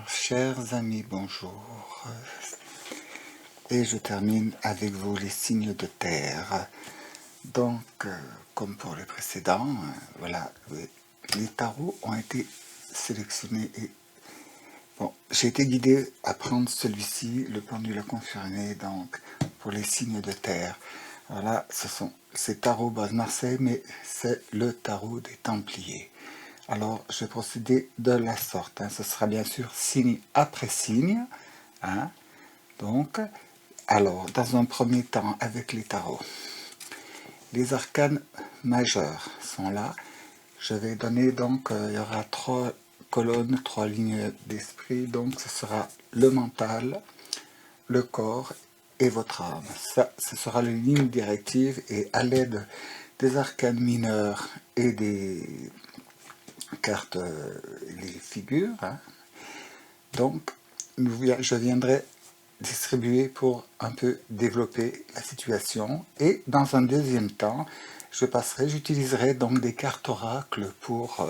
chers amis, bonjour. Et je termine avec vous les signes de terre. Donc, comme pour les précédents, voilà, les tarots ont été sélectionnés et bon, j'ai été guidé à prendre celui-ci, le pendule confirmé, donc pour les signes de terre. Voilà, c'est tarot base Marseille, mais c'est le tarot des Templiers. Alors, je vais procéder de la sorte. Ce sera bien sûr signe après signe. Donc, alors, dans un premier temps, avec les tarots, les arcanes majeurs sont là. Je vais donner donc, il y aura 3 colonnes, 3 lignes d'esprit. Donc, ce sera le mental, le corps et votre âme. Ça, ce sera les lignes directives et à l'aide des arcanes mineurs et des cartes, les figures. Donc, je viendrai distribuer pour un peu développer la situation. Et dans un deuxième temps, j'utiliserai donc des cartes oracles pour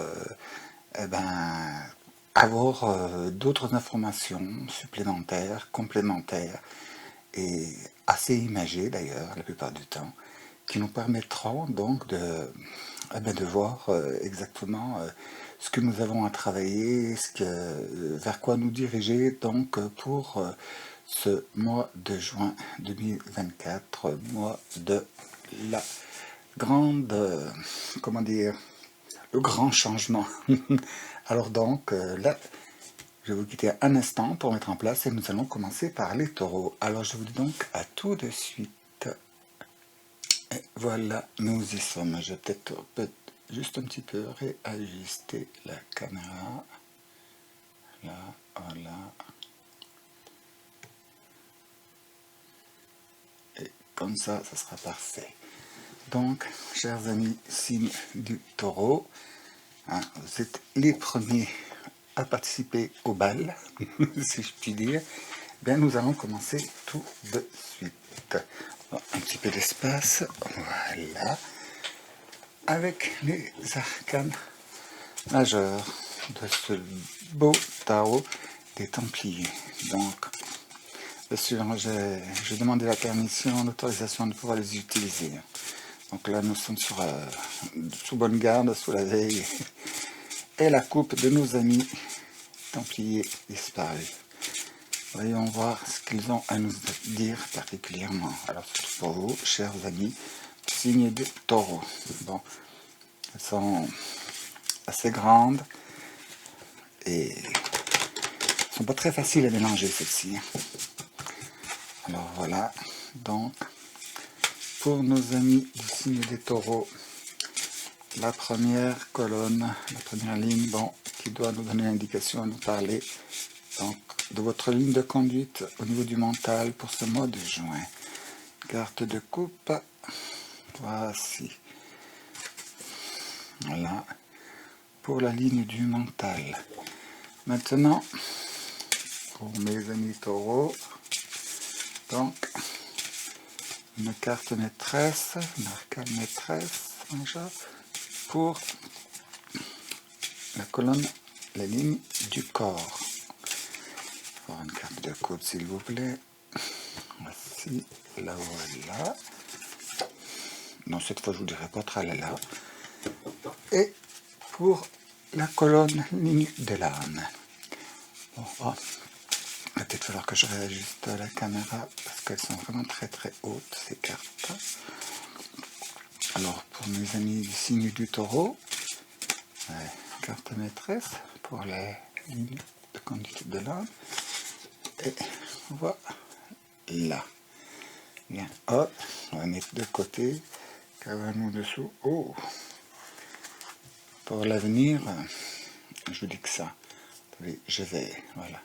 avoir d'autres informations supplémentaires, complémentaires et assez imagées d'ailleurs la plupart du temps, qui nous permettront donc de voir exactement ce que nous avons à travailler, vers quoi nous diriger donc pour ce mois de juin 2024, mois de la grande, comment dire, le grand changement. Alors donc là, je vais vous quitter un instant pour mettre en place et nous allons commencer par les taureaux. Alors je vous dis donc à tout de suite. Et voilà, nous y sommes. Je vais peut-être juste un petit peu réajuster la caméra. Là, voilà. Et comme ça, ça sera parfait. Donc, chers amis, signe du taureau, vous êtes les premiers à participer au bal, si je puis dire. Bien, nous allons commencer tout de suite. Bon, un petit peu d'espace, voilà. Avec les arcanes majeurs de ce beau tarot des Templiers. Donc, bien sûr, j'ai demandé la permission, l'autorisation de pouvoir les utiliser. Donc là, nous sommes sous bonne garde, sous la veille, et la coupe de nos amis Templiers disparus. Voyons voir ce qu'ils ont à nous dire particulièrement. Alors, surtout pour vous, chers amis, signe du taureau. Bon, elles sont assez grandes et ne sont pas très faciles à mélanger, celles-ci. Alors voilà, donc, pour nos amis du signe des taureaux, la première colonne, la première ligne, bon, qui doit nous donner l'indication, nous parler donc de votre ligne de conduite au niveau du mental pour ce mois de juin. Carte de coupe, voici. Voilà, pour la ligne du mental. Maintenant, pour mes amis taureaux, donc, une carte maîtresse, une arcane maîtresse, déjà, pour la colonne, la ligne du corps. Alors, une carte de coupe, s'il vous plaît. Voici, la voilà. Non, cette fois, je vous dirai pas tralala. Et pour la colonne ligne de l'âme. Bon, oh, il va peut-être falloir que je réajuste la caméra parce qu'elles sont vraiment très très hautes, ces cartes. Alors, pour mes amis du signe du taureau, carte maîtresse pour la ligne de conduite de l'âme. Et voilà. Bien, hop, on va mettre de côté. Qu'avons-nous dessous? Oh! Pour l'avenir, je vous dis que ça. Je vais, voilà.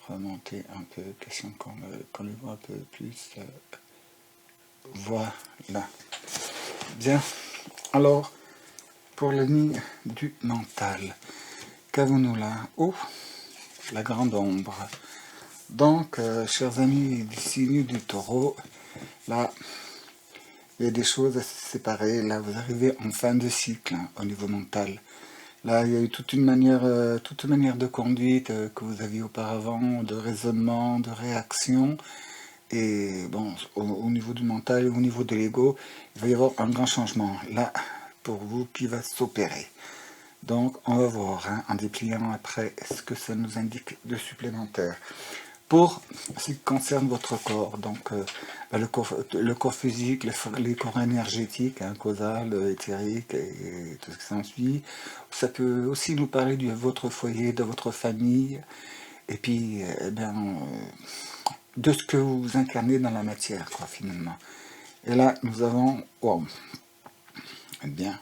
Remonter un peu, question qu'on le voit un peu plus. Voilà. Bien. Alors, pour la ligne du mental, qu'avons-nous là? Oh, la grande ombre. Donc, chers amis du signe du taureau, là, il y a des choses à se séparer. Là, vous arrivez en fin de cycle au niveau mental. Là, il y a eu toute une manière de conduite que vous aviez auparavant, de raisonnement, de réaction. Et bon, au niveau du mental et au niveau de l'ego, il va y avoir un grand changement là pour vous qui va s'opérer. Donc, on va voir hein, en dépliant après ce que ça nous indique de supplémentaire. Pour ce qui concerne votre corps, donc le corps physique, les corps énergétiques, hein, causal, éthérique et tout ce qui s'ensuit, ça peut aussi nous parler de votre foyer, de votre famille, et puis eh bien, de ce que vous incarnez dans la matière, quoi, finalement. Et là, nous avons, wow, eh bien,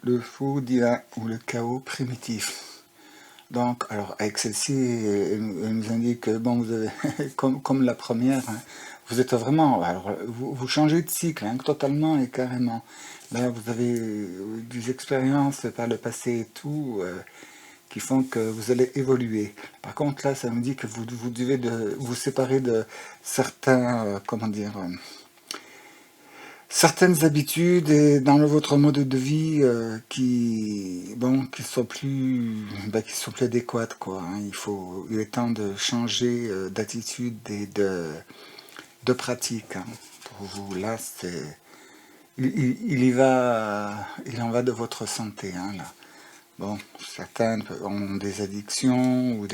le fou divin ou le chaos primitif. Donc, alors, avec celle-ci, elle nous indique que, bon, vous avez, comme la première, hein, vous êtes vraiment, alors, vous changez de cycle, hein, totalement et carrément. Là, vous avez des expériences par le passé et tout, qui font que vous allez évoluer. Par contre, là, ça nous dit que vous devez vous séparer de certains, comment dire, certaines habitudes et dans votre mode de vie qui sont qui sont plus adéquates quoi. Hein. Il est temps de changer d'attitude et de pratique. Hein. Pour vous là, il en va de votre santé hein, là. Bon, certains ont des addictions ou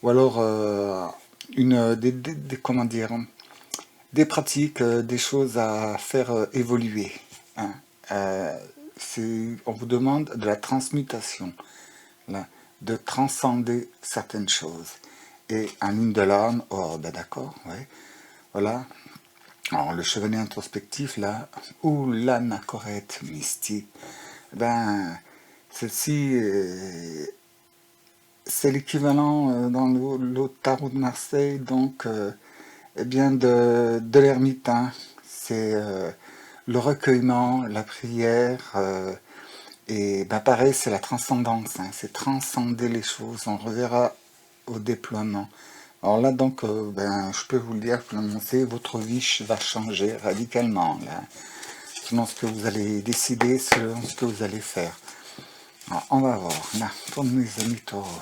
alors comment dire, des pratiques, des choses à faire évoluer. Hein. Euh, on vous demande de la transmutation, là, de transcender certaines choses. Et en ligne de l'âme, oh ben d'accord, ouais, voilà. Alors le chevalier introspectif, là, ou l'anachorète mystique, ben, celle-ci, c'est l'équivalent dans le tarot de Marseille, donc eh bien de l'ermite. Hein. C'est le recueillement, la prière, et ben pareil, c'est la transcendance, hein. C'est transcender les choses. On reverra au déploiement. Alors là, donc, ben, je peux vous le dire, pour l'annoncer, votre vie va changer radicalement, là, selon ce que vous allez décider, selon ce que vous allez faire. Alors, on va voir, là, pour mes amis taureaux,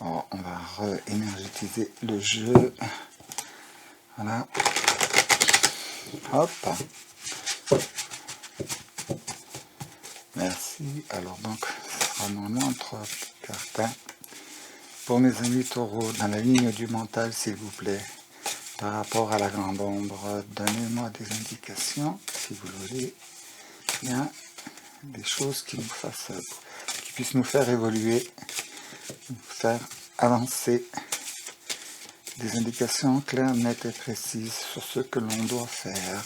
alors, on va re-énergétiser le jeu. Voilà. Hop. Merci. Alors donc, ce sera normalement 3 cartes. Hein. Pour mes amis taureaux, dans la ligne du mental, s'il vous plaît, par rapport à la grande ombre, donnez-moi des indications, si vous voulez, bien, des choses qui qui puissent nous faire évoluer, nous faire avancer, des indications claires, nettes et précises sur ce que l'on doit faire.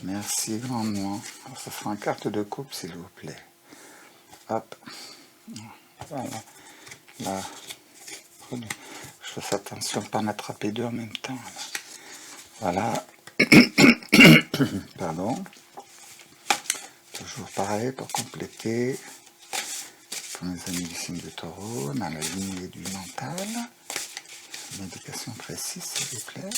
Merci grandement. Alors, ça sera une carte de coupe, s'il vous plaît. Hop. Voilà. Là. Je fais attention de ne pas en attraper deux en même temps. Là. Voilà. Pardon. Toujours pareil pour compléter. Pour mes amis du signe de taureau, dans la lignée du mental. Une indication précise, s'il vous plaît.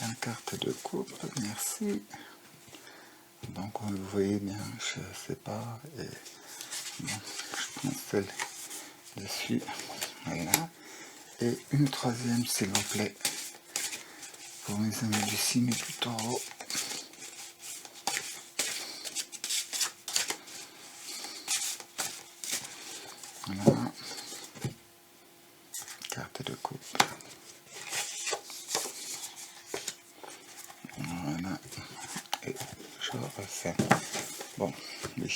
Une carte de coupe, merci. Donc vous voyez bien, je sais pas. Et bon, je prends celle dessus. Voilà. Et une troisième, s'il vous plaît. Pour mes amis du signe du taureau. Voilà. Carte de coupe. Voilà. Et je refais. Bon, il va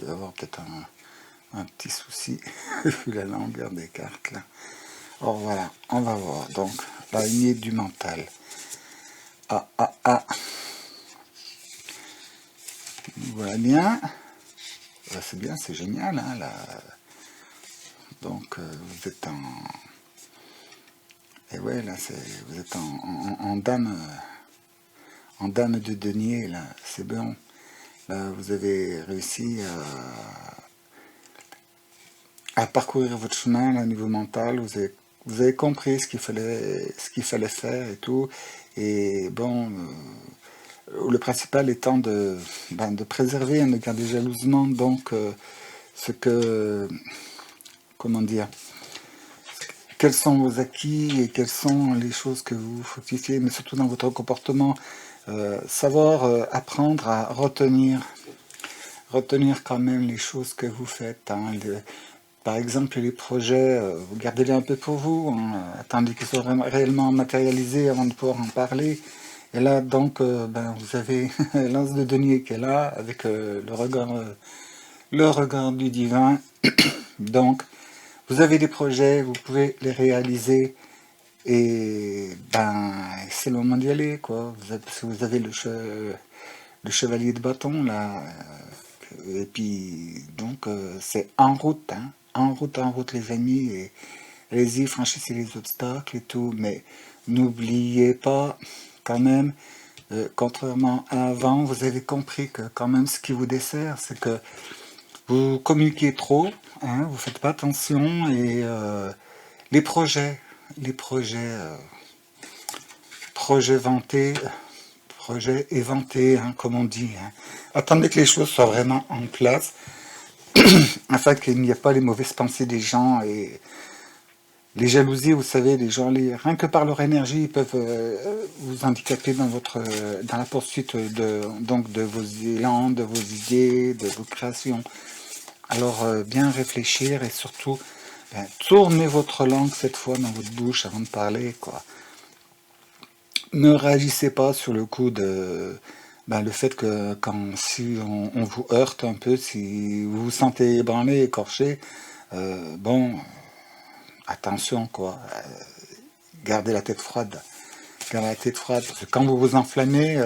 y avoir peut-être un petit souci vu la longueur des cartes là. Alors voilà, on va voir. Donc, la lignée du mental. Ah, ah, ah. Voilà bien. C'est bien, c'est génial. Hein, là. Donc, vous êtes en... Et ouais, là, vous êtes en dame... en dame de denier, là. C'est bon. Là, vous avez réussi à parcourir votre chemin là, au niveau mental. Vous avez compris ce qu'il fallait faire et tout. Et bon... le principal étant de préserver, hein, de garder jalousement donc ce que, comment dire, quels sont vos acquis et quelles sont les choses que vous fructifiez, mais surtout dans votre comportement, savoir apprendre à retenir quand même les choses que vous faites, hein, par exemple, les projets, vous gardez-les un peu pour vous, hein, attendez qu'ils soient réellement matérialisés avant de pouvoir en parler. Et là, donc, vous avez l'anse de denier qui est là, avec le regard du divin. Donc, vous avez des projets, vous pouvez les réaliser, et c'est le moment d'y aller, quoi. Parce que vous avez le chevalier de bâton, là, et puis, donc, c'est en route, hein. En route, les amis, et allez-y, franchissez les obstacles et tout, mais n'oubliez pas, quand même, contrairement à avant, vous avez compris que quand même ce qui vous dessert, c'est que vous communiquez trop, hein, vous faites pas attention, et les projets, les projets, projets vantés, projets éventés, hein, comme on dit, hein. Attendez que les choses soient vraiment en place, afin qu'il n'y ait pas les mauvaises pensées des gens et les jalousies, vous savez, les gens, rien que par leur énergie, ils peuvent vous handicaper dans la poursuite de vos élans, de vos idées, de vos créations. Alors, bien réfléchir et surtout, tournez votre langue cette fois dans votre bouche avant de parler, quoi. Ne réagissez pas sur le coup le fait que si on vous heurte un peu, si vous vous sentez ébranlé, écorché, bon, attention, quoi. Gardez la tête froide. Gardez la tête froide. Parce que quand vous vous enflammez,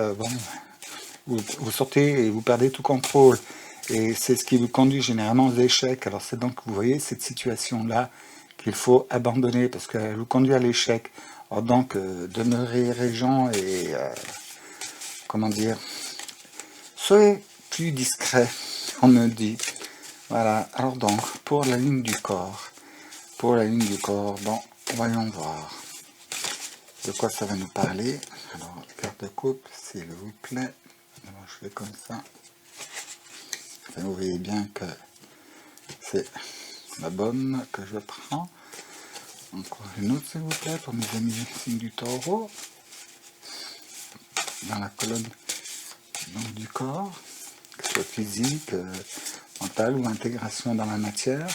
vous sortez et vous perdez tout contrôle. Et c'est ce qui vous conduit généralement aux échecs. Alors c'est donc, vous voyez, cette situation-là qu'il faut abandonner parce qu'elle vous conduit à l'échec. Alors donc, demeurez régent et, comment dire, soyez plus discret, on me dit. Voilà, alors donc, pour la ligne du corps, bon, voyons voir de quoi ça va nous parler. Alors, carte de coupe, s'il vous plaît. Alors, je fais comme ça. Enfin, vous voyez bien que c'est la bonne que je prends. Encore une autre, s'il vous plaît, pour mes amis signes du taureau. Dans la colonne donc, du corps, que ce soit physique, mental ou intégration dans la matière.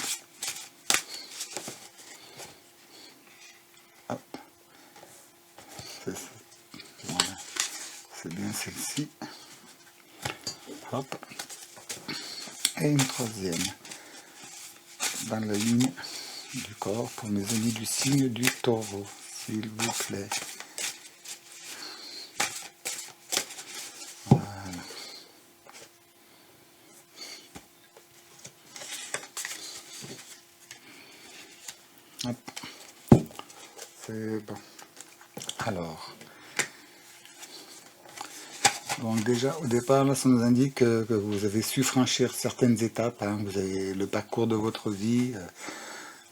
Hop. Voilà. C'est bien celle-ci. Hop. Et une troisième dans la ligne du corps pour mes amis du signe du taureau, s'il vous plaît. Voilà. Hop. C'est bon. Alors, donc déjà au départ, là, ça nous indique que vous avez su franchir certaines étapes, hein, vous avez le parcours de votre vie.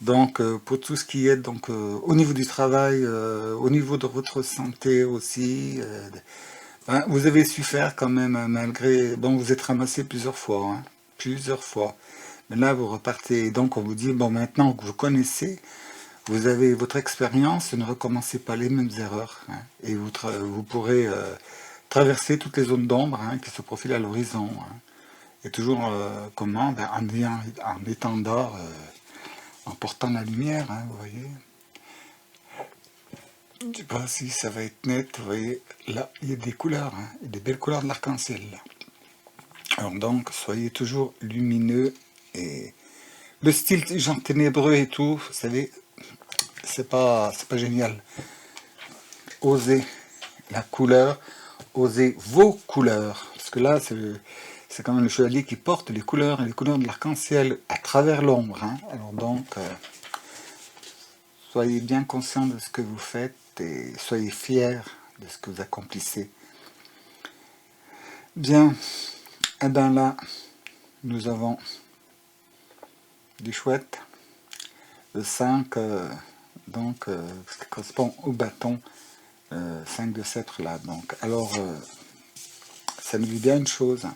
Donc pour tout ce qui est donc au niveau du travail, au niveau de votre santé aussi, vous avez su faire quand même malgré. Bon, vous êtes ramassé plusieurs fois, hein, plusieurs fois. Mais là vous repartez. Donc on vous dit bon, maintenant que vous connaissez, vous avez votre expérience, ne recommencez pas les mêmes erreurs, hein, et vous pourrez traverser toutes les zones d'ombre, hein, qui se profilent à l'horizon, hein. Et toujours comment, en étant d'or, en portant la lumière, hein, vous voyez. Je ne sais pas si ça va être net, vous voyez, là, il y a des couleurs, hein, il y a des belles couleurs de l'arc-en-ciel, là. Alors donc, soyez toujours lumineux, et le style genre ténébreux et tout, vous savez, c'est pas génial. Osez la couleur, osez vos couleurs, parce que là, c'est quand même le chevalier qui porte les couleurs, et les couleurs de l'arc-en-ciel à travers l'ombre, hein. Alors donc, soyez bien conscient de ce que vous faites, et soyez fiers de ce que vous accomplissez. Bien, et bien là, nous avons du chouette, le 5, donc, qui correspond au bâton, 5 de sceptre là. Donc, alors, ça nous dit bien une chose.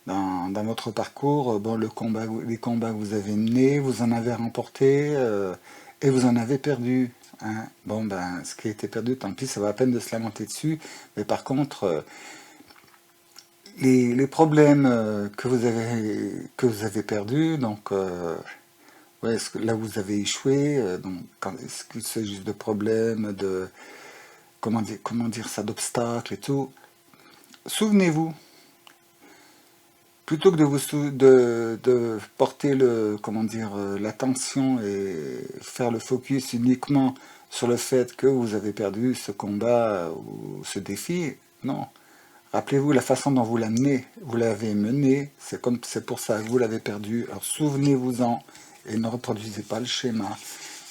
Dans votre parcours, bon, les combats que vous avez menés, vous en avez remporté et vous en avez perdu. Hein. Bon, ben, ce qui a été perdu, tant pis, ça va à peine de se lamenter dessus. Mais par contre, les problèmes que vous avez perdus, donc, ouais, là vous avez échoué, donc, est-ce qu'il s'agit de problèmes, de, comment dire ça, d'obstacles et tout, souvenez-vous, plutôt que de porter comment dire, l'attention et faire le focus uniquement sur le fait que vous avez perdu ce combat ou ce défi, non. Rappelez-vous la façon dont vous l'avez mené, c'est pour ça que vous l'avez perdu. Alors souvenez-vous-en et ne reproduisez pas le schéma.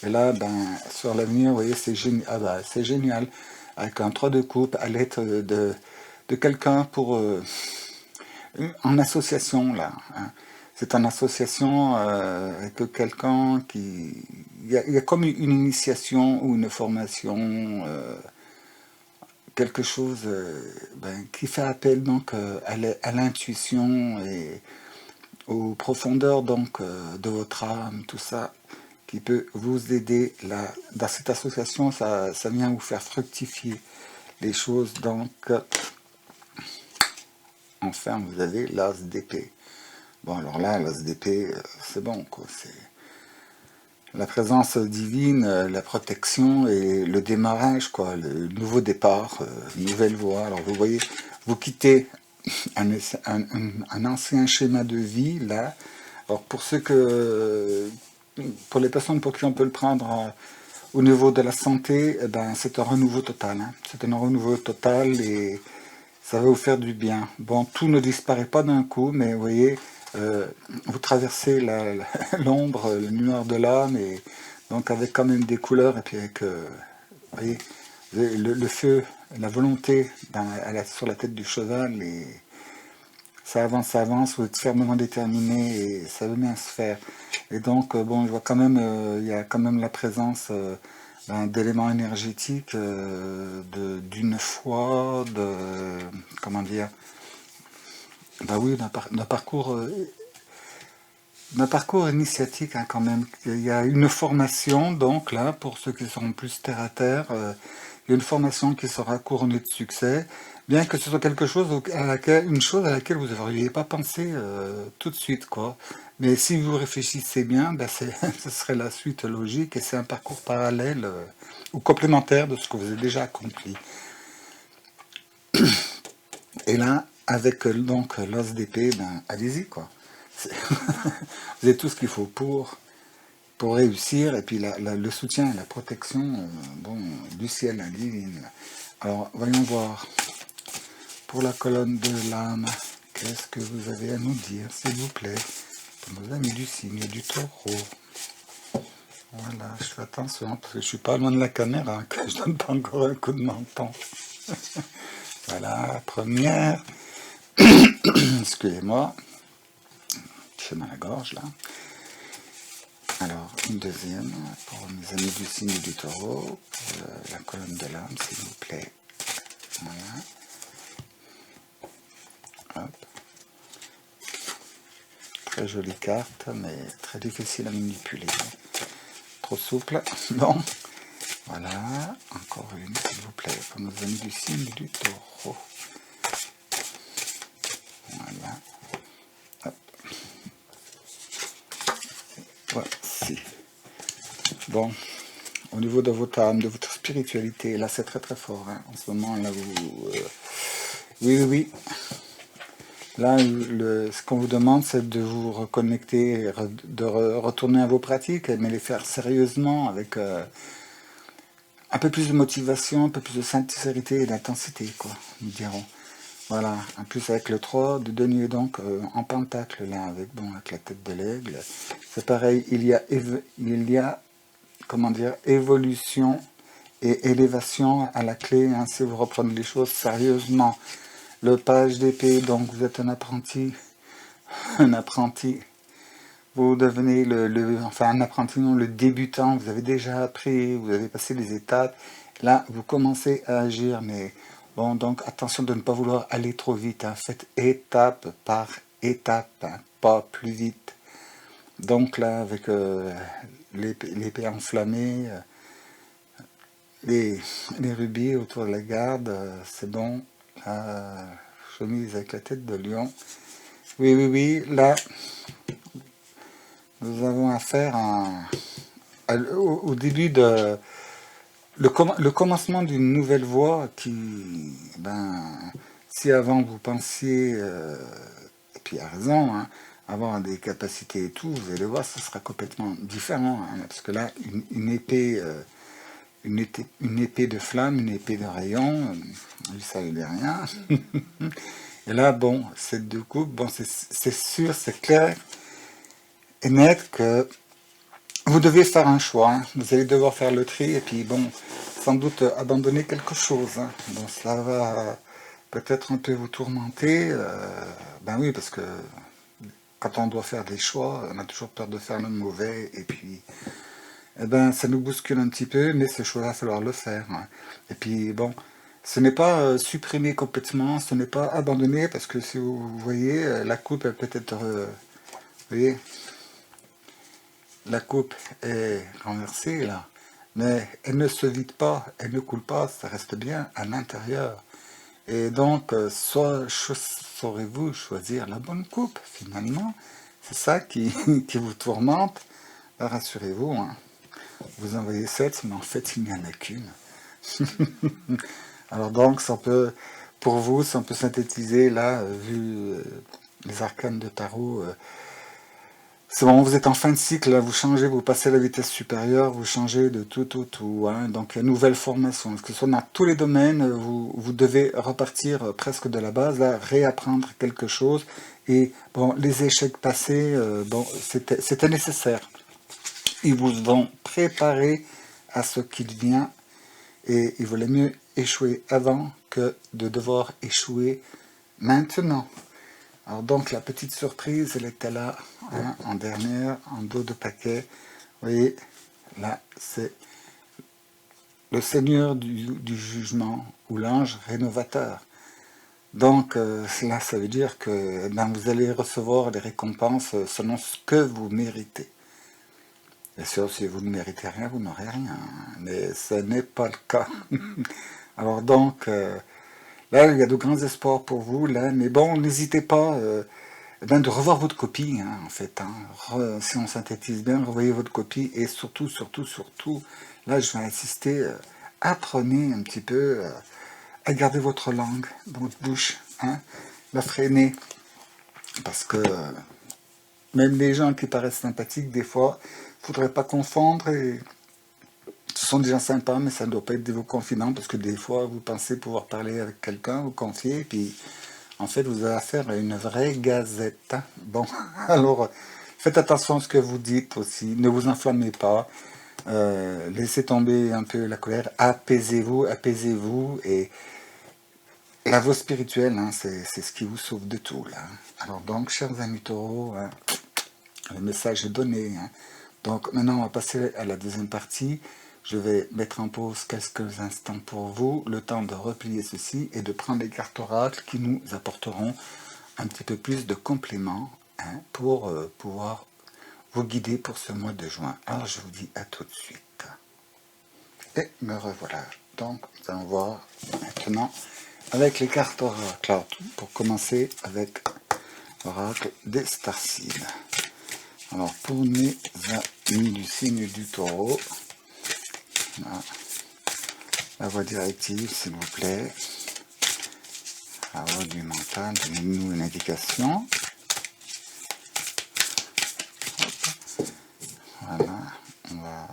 Et là, ben, sur l'avenir, vous voyez, c'est génial. Ah bah, c'est génial. Avec un 3 de coupe, à l'aide de quelqu'un pour en association là. Hein. C'est en association avec quelqu'un qui. Il y a comme une initiation ou une formation, quelque chose ben, qui fait appel donc à l'intuition et aux profondeurs donc de votre âme, tout ça, qui peut vous aider là. Dans cette association, ça vient vous faire fructifier les choses. Donc, enfin, vous avez l'as d'épée. Bon, alors là, l'as d'épée, c'est bon, quoi. C'est la présence divine, la protection et le démarrage, quoi, le nouveau départ, une nouvelle voie. Alors, vous voyez, vous quittez un ancien schéma de vie, là. Alors, pour les personnes pour qui on peut le prendre au niveau de la santé, eh ben, c'est un renouveau total. Hein. C'est un renouveau total et ça va vous faire du bien. Bon, tout ne disparaît pas d'un coup, mais vous voyez, vous traversez l'ombre, le noir de l'âme, et donc avec quand même des couleurs, et puis avec, vous voyez, le feu, la volonté sur la tête du cheval, et ça avance, vous êtes fermement déterminé, et ça veut bien se faire. Et donc, bon, je vois quand même, il y a quand même la présence d'éléments énergétiques, d'une foi, comment dire, bah oui, d'un parcours initiatique hein, quand même. Il y a une formation, donc là, pour ceux qui seront plus terre à terre, il y a une formation qui sera couronnée de succès, bien que ce soit quelque chose une chose à laquelle vous n'auriez pas pensé tout de suite, quoi. Mais si vous réfléchissez bien, ben ce serait la suite logique et c'est un parcours parallèle ou complémentaire de ce que vous avez déjà accompli. Et là, avec donc l'os d'épée, ben allez-y, quoi. Vous avez tout ce qu'il faut pour réussir, et puis le soutien et la protection bon, du ciel, la divine. Alors, voyons voir. Pour la colonne de l'âme, qu'est-ce que vous avez à nous dire, s'il vous plaît, pour nos amis du signe du taureau. Voilà, je fais attention, parce que je suis pas loin de la caméra, que je donne pas encore un coup de menton. Voilà, première. Excusez-moi. J'ai mal à la gorge, là. Alors, une deuxième, pour mes amis du signe du taureau, pour la colonne de l'âme, s'il vous plaît. Voilà. Hop. Très jolie carte, mais très difficile à manipuler. Trop souple. Bon. Voilà. Encore une, s'il vous plaît, pour nos amis du signe du taureau. Voilà. Hop. Voici. Bon. Au niveau de votre âme, de votre spiritualité, là c'est très très fort. Hein. En ce moment, là vous... oui. Là, ce qu'on vous demande, c'est de vous reconnecter, de retourner à vos pratiques, mais les faire sérieusement, avec un peu plus de motivation, un peu plus de sincérité et d'intensité, quoi, nous dirons. Voilà, en plus avec le 3 de denier donc en pentacle, là, avec la tête de l'aigle. C'est pareil, il y a, comment dire, évolution et élévation à la clé, hein, si vous reprenez les choses sérieusement. Le page d'épée, donc vous êtes un apprenti, vous devenez enfin un apprenti, non, le débutant, vous avez déjà appris, vous avez passé les étapes, là vous commencez à agir, mais Bon, donc attention de ne pas vouloir aller trop vite, hein. Faites étape par étape, hein, pas plus vite. Donc là, avec l'épée enflammée, les, les rubis autour de la garde, c'est bon. La chemise avec la tête de lion. Oui, oui, oui, là, nous avons affaire au début de... Le commencement d'une nouvelle voie qui, ben, si avant vous pensiez, et puis à raison, hein, avoir des capacités et tout, vous allez voir, ça sera complètement différent, hein, parce que là, une épée, une épée de flamme, une épée de rayon, lui ça il est rien. Et là, bon, c'est du coup, bon, c'est sûr, c'est clair et net que vous devez faire un choix, hein. Vous allez devoir faire le tri et puis bon, sans doute abandonner quelque chose, hein. Bon, ça va peut-être un peu vous tourmenter. Ben oui, parce que quand on doit faire des choix, on a toujours peur de faire le mauvais et puis eh ben, ça nous bouscule un petit peu, mais ce choix-là, il va falloir le faire, hein. Et puis bon, ce n'est pas supprimé complètement, ce n'est pas abandonné parce que si vous voyez, la coupe elle peut être, vous voyez, la coupe est renversée là, mais elle ne se vide pas, elle ne coule pas, ça reste bien à l'intérieur. Et donc, saurez-vous choisir la bonne coupe finalement? C'est ça qui, qui vous tourmente. Ben, rassurez-vous, hein. Vous en voyez 7, mais en fait, il n'y en a qu'une. Alors donc, ça peut, pour vous, si on peut synthétiser là, vu les arcanes de tarot, c'est bon, vous êtes en fin de cycle, là, vous changez, vous passez à la vitesse supérieure, vous changez de tout, hein. Donc, nouvelle formation, que ce soit dans tous les domaines, vous devez repartir presque de la base, là, réapprendre quelque chose. Et bon, les échecs passés, bon, c'était nécessaire. Ils vous ont préparé à ce qu'il vient et il valait mieux échouer avant que de devoir échouer maintenant. Alors donc la petite surprise, elle était là, hein, en dernière, en dos de paquet. Vous voyez, là c'est le Seigneur du jugement ou l'ange rénovateur. Donc là ça veut dire que ben, vous allez recevoir des récompenses selon ce que vous méritez. Bien sûr, si vous ne méritez rien, vous n'aurez rien, mais ce n'est pas le cas. Alors donc, là, il y a de grands espoirs pour vous, là, mais bon, n'hésitez pas ben, de revoir votre copie, hein, en fait. Hein. Si on synthétise bien, revoyez votre copie, et surtout, là, je vais insister, apprenez un petit peu à garder votre langue dans votre bouche, hein, la freiner, parce que même les gens qui paraissent sympathiques, des fois, il ne faudrait pas confondre. Et ce sont des gens sympas, mais ça ne doit pas être de vos confidents, parce que des fois, vous pensez pouvoir parler avec quelqu'un, vous confier, et puis en fait, vous avez affaire à une vraie gazette, hein. Bon, alors, faites attention à ce que vous dites aussi, ne vous enflammez pas, laissez tomber un peu la colère, apaisez-vous, et la voie spirituelle, hein, c'est ce qui vous sauve de tout, là. Alors donc, chers amis taureaux, hein, le message est donné, hein. Donc maintenant, on va passer à la deuxième partie. Je vais mettre en pause quelques instants pour vous, le temps de replier ceci et de prendre les cartes oracles qui nous apporteront un petit peu plus de compléments, hein, pour pouvoir vous guider pour ce mois de juin. Alors je vous dis à tout de suite. Et me revoilà. Donc nous allons voir maintenant avec les cartes oracles. Alors, pour commencer avec l'oracle des Starseeds. Alors pour mes amis du signe du taureau, la voie directive s'il vous plaît, la voie du mental, donnez-nous une indication. Hop. Voilà, on va...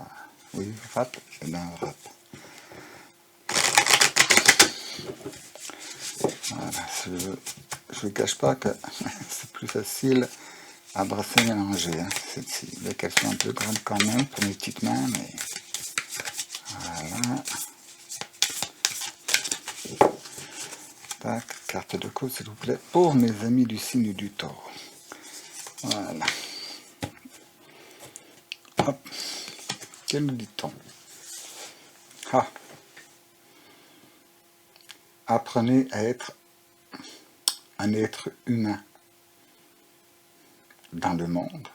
Oui, rap, et bien rap. Voilà, je ne cache pas que c'est plus facile à brasser et mélanger, hein, celle-ci. Bien qu'elle soit un peu grande quand même pour mes petites mains, mais voilà. Tac, carte de coupe s'il vous plaît, pour mes amis du signe du taureau. Voilà. Hop. Que nous dit-on? Ah. apprenez à être un être humain dans le monde,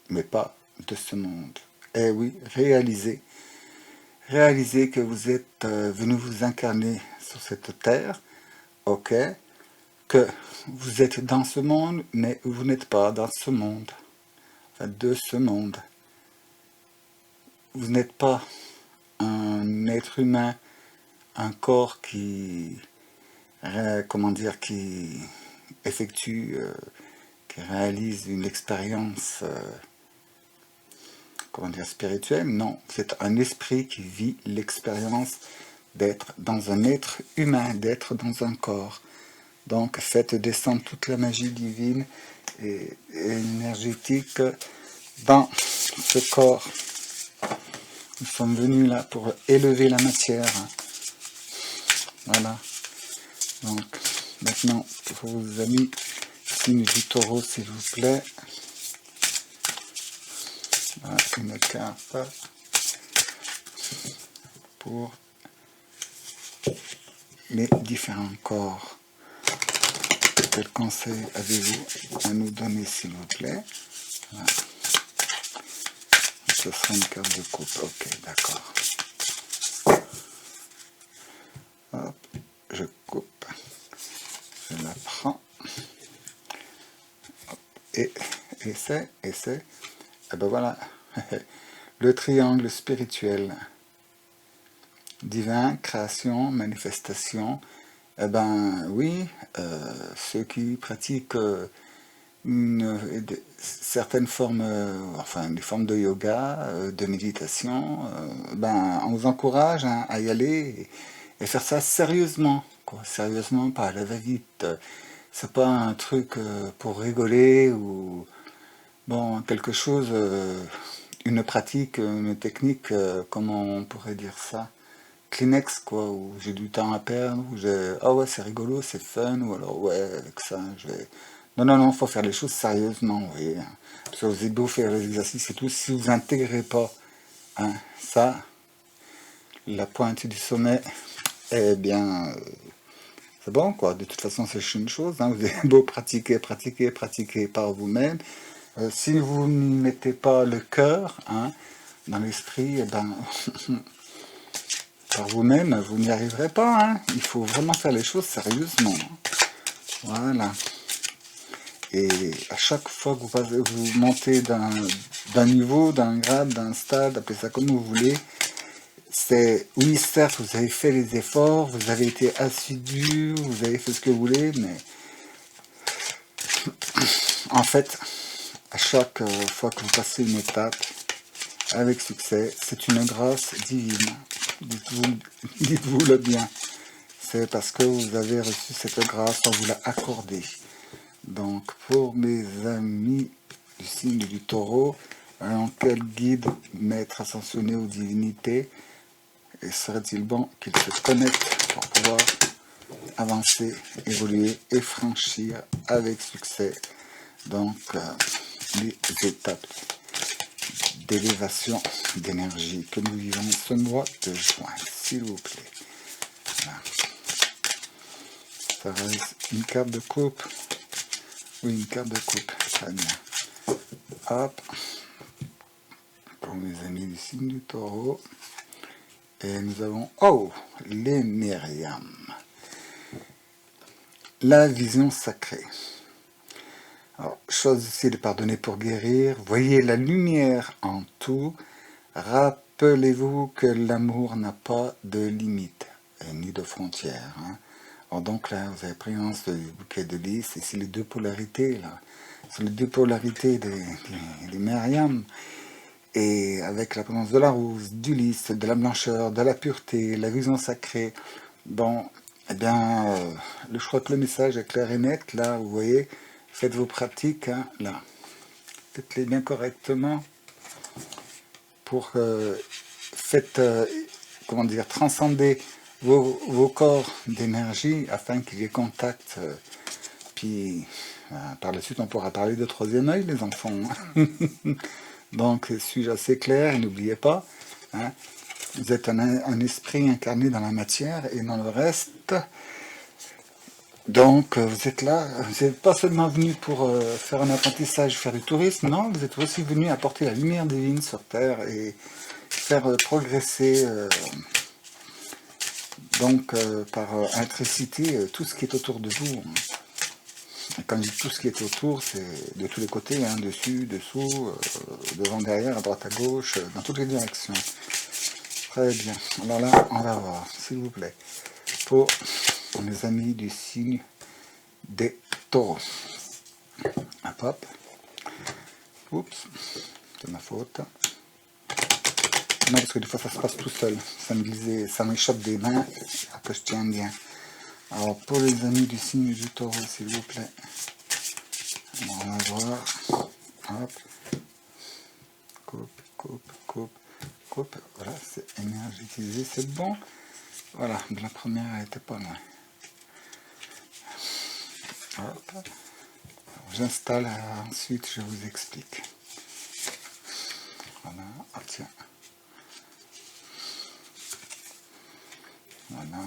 mais pas de ce monde. Eh oui, réalisez que vous êtes venu vous incarner sur cette terre, ok, que vous êtes dans ce monde, mais vous n'êtes pas dans ce monde, enfin de ce monde. Vous n'êtes pas un être humain, un corps qui, comment dire, qui effectue, qui réalise une expérience, comment dire, spirituelle. Non, c'est un esprit qui vit l'expérience d'être dans un être humain, d'être dans un corps. Donc faites descendre toute la magie divine et énergétique dans ce corps. Nous sommes venus là pour élever la matière. Voilà. Donc maintenant, pour vos amis, signe du taureau, s'il vous plaît. Voilà, une carte pour les différents corps. Quel conseil avez-vous à nous donner, s'il vous plaît? Voilà. Ce sera une carte de coupe. Ok, d'accord. Hop, je coupe. Je la prends. Hop, et c'est. Et ben voilà. Le triangle spirituel. Divin, création, manifestation. Eh ben oui, ceux qui pratiquent certaines formes, enfin des formes de yoga, de méditation, ben on vous encourage hein, à y aller et faire ça sérieusement, quoi. Sérieusement, pas à la va-vite. C'est pas un truc pour rigoler ou bon quelque chose, une pratique, une technique, comment on pourrait dire ça? Kleenex quoi, où j'ai du temps à perdre, où j'ai ah ouais c'est rigolo, c'est fun, ou alors ouais avec ça je vais. Non, faut faire les choses sérieusement, vous voyez. Parce que vous êtes beau faire les exercices et tout, si vous intégrez pas hein, ça, la pointe du sommet, eh bien c'est bon quoi, de toute façon c'est une chose, hein, vous avez beau pratiquer par vous-même. Si vous n'y mettez pas le cœur hein, dans l'esprit, eh ben par vous-même, vous n'y arriverez pas. Hein. Il faut vraiment faire les choses sérieusement. Voilà. Et à chaque fois que vous montez d'un niveau, d'un grade, d'un stade, appelez ça comme vous voulez, c'est, oui, certes, vous avez fait les efforts, vous avez été assidu, vous avez fait ce que vous voulez, mais en fait, à chaque fois que vous passez une étape avec succès, c'est une grâce divine. Dites-vous le bien. C'est parce que vous avez reçu cette grâce, on vous l'a accordée. Donc, pour mes amis du signe du taureau, en quel guide maître ascensionné aux divinités, et serait-il bon qu'ils se connectent pour pouvoir avancer, évoluer et franchir avec succès donc les étapes d'élévation d'énergie que nous vivons ce mois de juin, s'il vous plaît. Voilà. Ça reste une carte de coupe. Oui, une carte de coupe. Très bien. Hop. Pour mes amis du signe du taureau. Et nous avons, oh, les Myriam. La vision sacrée. Alors, choisissez de pardonner pour guérir. Voyez la lumière en tout. Rappelez-vous que l'amour n'a pas de limite, ni de frontières. Hein. Alors donc là, vous avez pris du bouquet de lys, et c'est les deux polarités, là. C'est les deux polarités des Myriam. Et avec la présence de la rose, du lys, de la blancheur, de la pureté, la vision sacrée, bon, eh bien, je crois que le message est clair et net, là, vous voyez, faites vos pratiques, hein, là. Faites-les bien correctement pour faites, comment dire, transcender vos corps d'énergie afin qu'il y ait contact. Puis, par la suite, on pourra parler de troisième œil, les enfants. Donc, suis-je assez clair? Et n'oubliez pas, hein, Vous êtes un esprit incarné dans la matière et dans le reste. Donc, vous êtes là, vous n'êtes pas seulement venu pour faire un apprentissage, faire du tourisme, non, vous êtes aussi venu apporter la lumière divine sur Terre et faire progresser, par intricité, tout ce qui est autour de vous. Et quand je dis tout ce qui est autour, c'est de tous les côtés, hein, dessus, dessous, devant, derrière, à droite, à gauche, dans toutes les directions. Très bien. Alors là, on va voir, s'il vous plaît, pour mes amis du signe des taureaux. Hop, hop. Oups, c'est ma faute. Non, parce que des fois ça se passe tout seul. Ça m'échappe des mains, que je tiens bien. Alors, pour les amis du signe du taureau, s'il vous plaît, on va voir. Hop. Coupe, coupe, coupe, coupe. Voilà, c'est énergétisé, c'est bon. Voilà, la première, elle était pas loin. Hop. J'installe, ensuite je vous explique. Voilà, ah tiens. Voilà.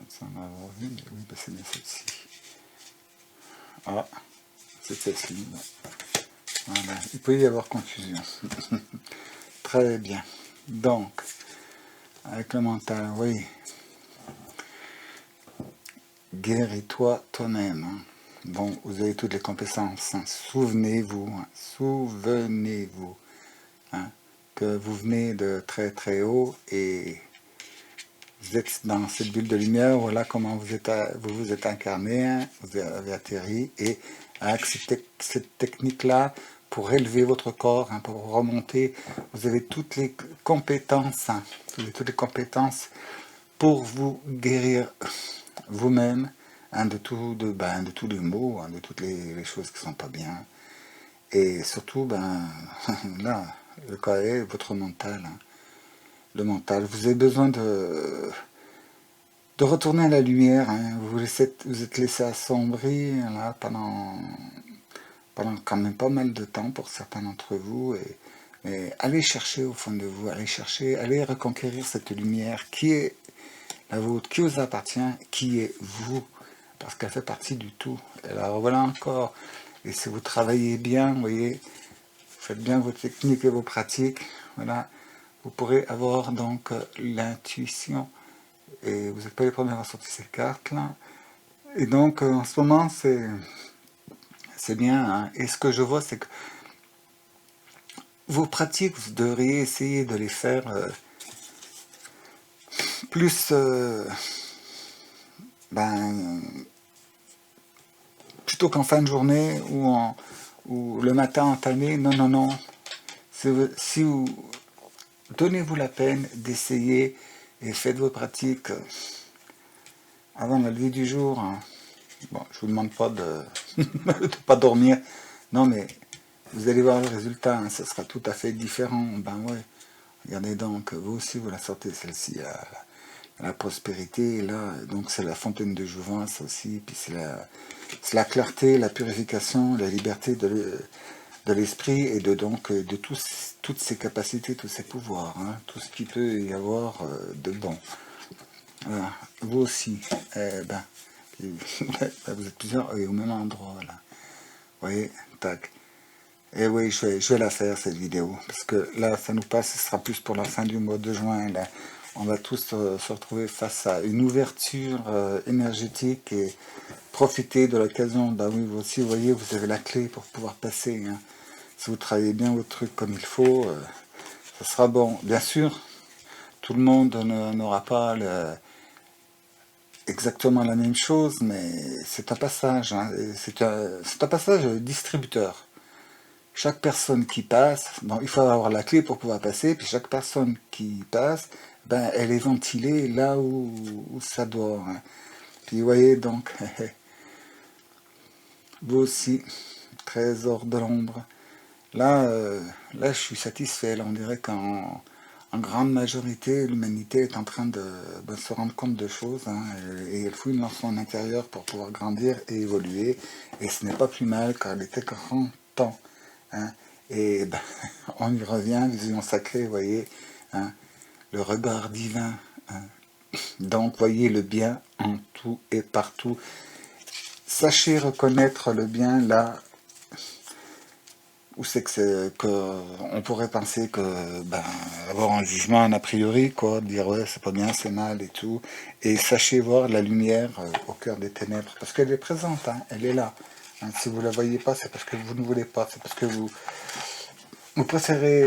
Ça on va avoir vu, mais oui, c'est bien celle-ci. Ah, c'est celle-ci. Voilà, il peut y avoir confusion. Très bien. Donc, avec le mental, oui. Guéris-toi toi-même. Hein. Bon, vous avez toutes les compétences. Hein. Souvenez-vous, hein. Souvenez-vous hein, que vous venez de très très haut et vous êtes dans cette bulle de lumière. Voilà comment vous vous êtes incarné, hein, vous avez atterri et avec cette technique-là, pour élever votre corps, hein, pour remonter, vous avez toutes les compétences, hein, vous avez toutes les compétences pour vous guérir vous-même hein, de tous les maux, hein, de toutes les choses qui sont pas bien. Et surtout, là, le cas est votre mental. Hein. Le mental, vous avez besoin de retourner à la lumière. Hein. Vous êtes laissé assombrir là, pendant quand même pas mal de temps pour certains d'entre vous. Mais allez chercher au fond de vous, allez reconquérir cette lumière qui est la vôtre, qui vous appartient, qui est vous, parce qu'elle fait partie du tout. Et alors voilà encore, et si vous travaillez bien, vous voyez, vous faites bien vos techniques et vos pratiques, voilà, vous pourrez avoir donc l'intuition, et vous n'êtes pas les premiers à sortir ces cartes-là, et donc en ce moment c'est bien, hein. Et ce que je vois, c'est que vos pratiques, vous devriez essayer de les faire plus plutôt qu'en fin de journée ou le matin entamé. Non, non, non. Si vous donnez-vous la peine d'essayer et faites vos pratiques avant la levée du jour. Hein. Bon, je vous demande pas de ne pas dormir. Non, mais vous allez voir le résultat. Hein, ça sera tout à fait différent. Ben ouais. Regardez donc, vous aussi, vous la sortez celle-ci à la prospérité. Et là, donc c'est la fontaine de jouvence aussi. Puis c'est la clarté, la purification, la liberté de l'esprit et de toutes ses capacités, tous ses pouvoirs. Hein, tout ce qui peut y avoir de bon. Voilà. Vous aussi. Vous êtes plusieurs au même endroit là. Vous voyez, tac. Et oui, je vais la faire cette vidéo, parce que là, ça nous passe, ce sera plus pour la fin du mois de juin. Là. On va tous se retrouver face à une ouverture énergétique et profiter de l'occasion. Bah oui, vous aussi, vous voyez, vous avez la clé pour pouvoir passer. Hein. Si vous travaillez bien votre truc comme il faut, ça sera bon. Bien sûr, tout le monde n'aura pas exactement la même chose, mais c'est un passage. Hein. C'est un passage distributeur. Chaque personne qui passe, bon, il faut avoir la clé pour pouvoir passer, puis chaque personne qui passe, elle est ventilée là où ça doit. Hein. Puis vous voyez donc, vous aussi, trésor de l'ombre, Là, je suis satisfait. Là, on dirait qu'en grande majorité, l'humanité est en train de se rendre compte de choses, hein, et elle fouille dans son intérieur pour pouvoir grandir et évoluer. Et ce n'est pas plus mal car il était grand temps. Hein. Et ben, on y revient, vision sacrée, vous voyez, hein, le regard divin. Hein. Donc, voyez le bien en tout et partout. Sachez reconnaître le bien là où c'est que on pourrait penser que ben avoir un jugement a priori, quoi, dire ouais c'est pas bien, c'est mal et tout, et sachez voir la lumière au cœur des ténèbres, parce qu'elle est présente, hein, elle est là. Hein, si vous la voyez pas, c'est parce que vous ne voulez pas, c'est parce que vous préférez.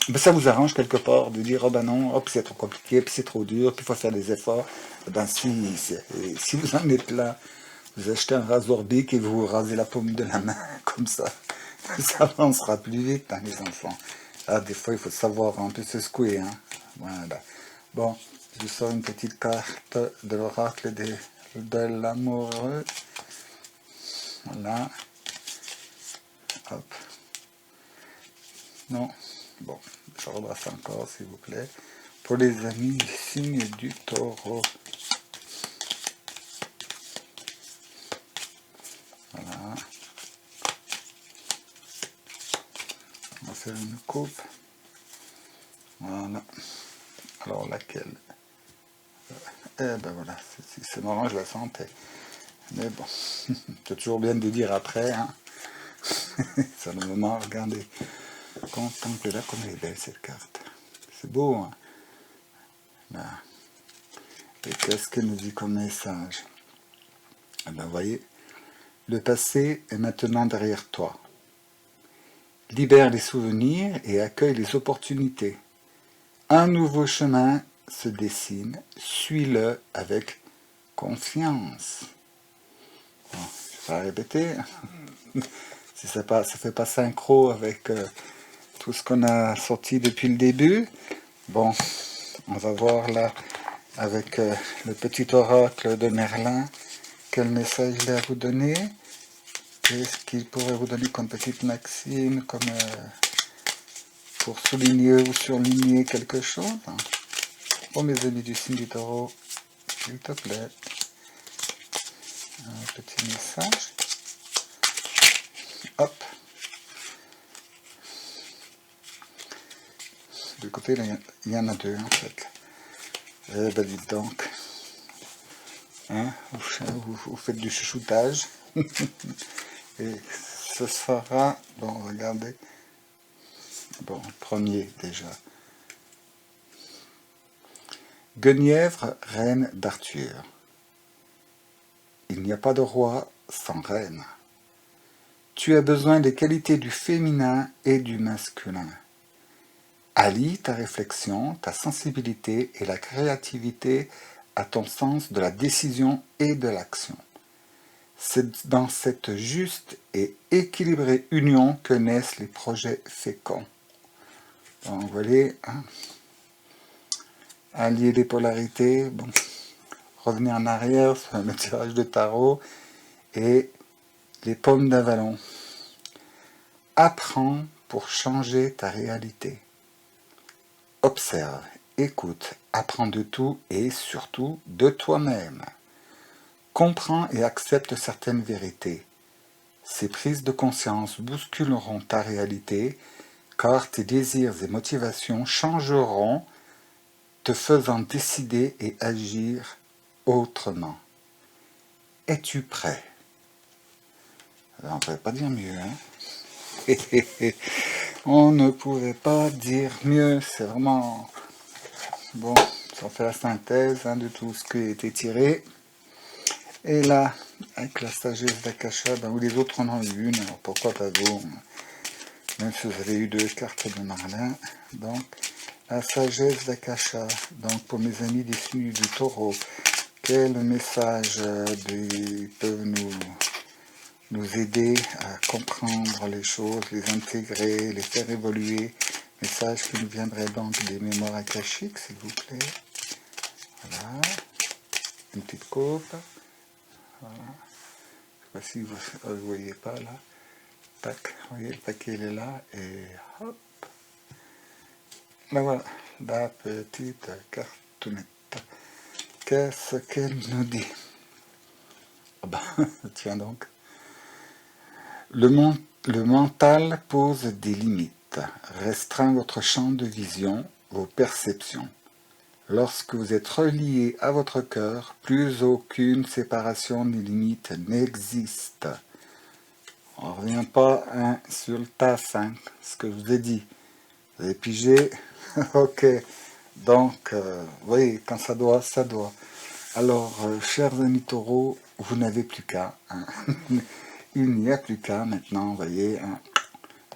Ben, ça vous arrange quelque part de dire oh ben non, hop c'est trop compliqué, puis c'est trop dur, puis il faut faire des efforts. Ben si vous en êtes là, vous achetez un rasoir bic et vous rasez la paume de la main comme ça avancera plus vite, hein, les enfants. Ah, des fois, il faut savoir un peu se secouer. Hein. Voilà. Bon, je sors une petite carte de l'oracle de l'amoureux. Voilà. Hop. Non. Bon, je rebrasse encore, s'il vous plaît. Pour les amis du signe du taureau. Voilà. On va faire une coupe. Voilà. Alors, laquelle? Eh ben voilà, c'est marrant, je la sentais. Mais bon, c'est toujours bien de dire après. Hein. C'est le moment, regardez. Contemplez-la comme elle est belle, cette carte. C'est beau, hein. Là. Et qu'est-ce qu'elle nous dit comme message? Eh ben, voyez, le passé est maintenant derrière toi. Libère les souvenirs et accueille les opportunités. Un nouveau chemin se dessine, suis-le avec confiance. Bon, je vais pas répéter. Si ça ne fait pas synchro avec tout ce qu'on a sorti depuis le début. Bon, on va voir là avec le petit oracle de Merlin quel message il a à vous donner. Qu'est-ce qu'il pourrait vous donner comme petite maxime, comme pour souligner ou surligner quelque chose. Pour mes amis du signe du taureau, s'il te plaît, un petit message. Hop. Du côté, il y en a deux en fait. Eh ben dites donc. Hein, vous faites du chouchoutage. Et ce sera, bon, regardez, bon, premier déjà. Guenièvre, reine d'Arthur. Il n'y a pas de roi sans reine. Tu as besoin des qualités du féminin et du masculin. Allie ta réflexion, ta sensibilité et la créativité à ton sens de la décision et de l'action. C'est dans cette juste et équilibrée union que naissent les projets féconds. Donc, vous voyez, hein, allier les polarités, bon, revenir en arrière sur le tirage de tarot et les pommes d'Avalon. Apprends pour changer ta réalité. Observe, écoute, apprends de tout et surtout de toi-même. Comprends et accepte certaines vérités. Ces prises de conscience bousculeront ta réalité car tes désirs et motivations changeront, te faisant décider et agir autrement. Es-tu prêt? Alors, on ne pouvait pas dire mieux, hein? On ne pouvait pas dire mieux, c'est vraiment... Bon, ça fait la synthèse hein, de tout ce qui a été tiré. Et là, avec la sagesse d'Akasha, ben, où les autres en ont eu une, alors pourquoi pas vous? Même si vous avez eu deux cartes de Merlin. Donc, la sagesse d'Akasha. Donc, pour mes amis des signes du taureau, quel message peuvent nous aider à comprendre les choses, les intégrer, les faire évoluer? Message qui nous viendrait donc des mémoires akashiques, s'il vous plaît. Voilà. Une petite coupe. Voilà. Je ne sais pas si vous ne voyez pas là. tac, vous voyez, le paquet il est là, et hop, là voilà, la petite cartonnette. Qu'est-ce qu'elle nous dit? Ah ben, tiens donc. Le mental pose des limites, restreint votre champ de vision, vos perceptions. Lorsque vous êtes relié à votre cœur, plus aucune séparation ni limite n'existe. On ne revient pas sur le taf, ce que je vous ai dit. Vous avez pigé? Ok. Donc, vous voyez, quand ça doit, ça doit. Alors, chers amis taureaux, vous n'avez plus qu'à. Il n'y a plus qu'à maintenant, vous voyez.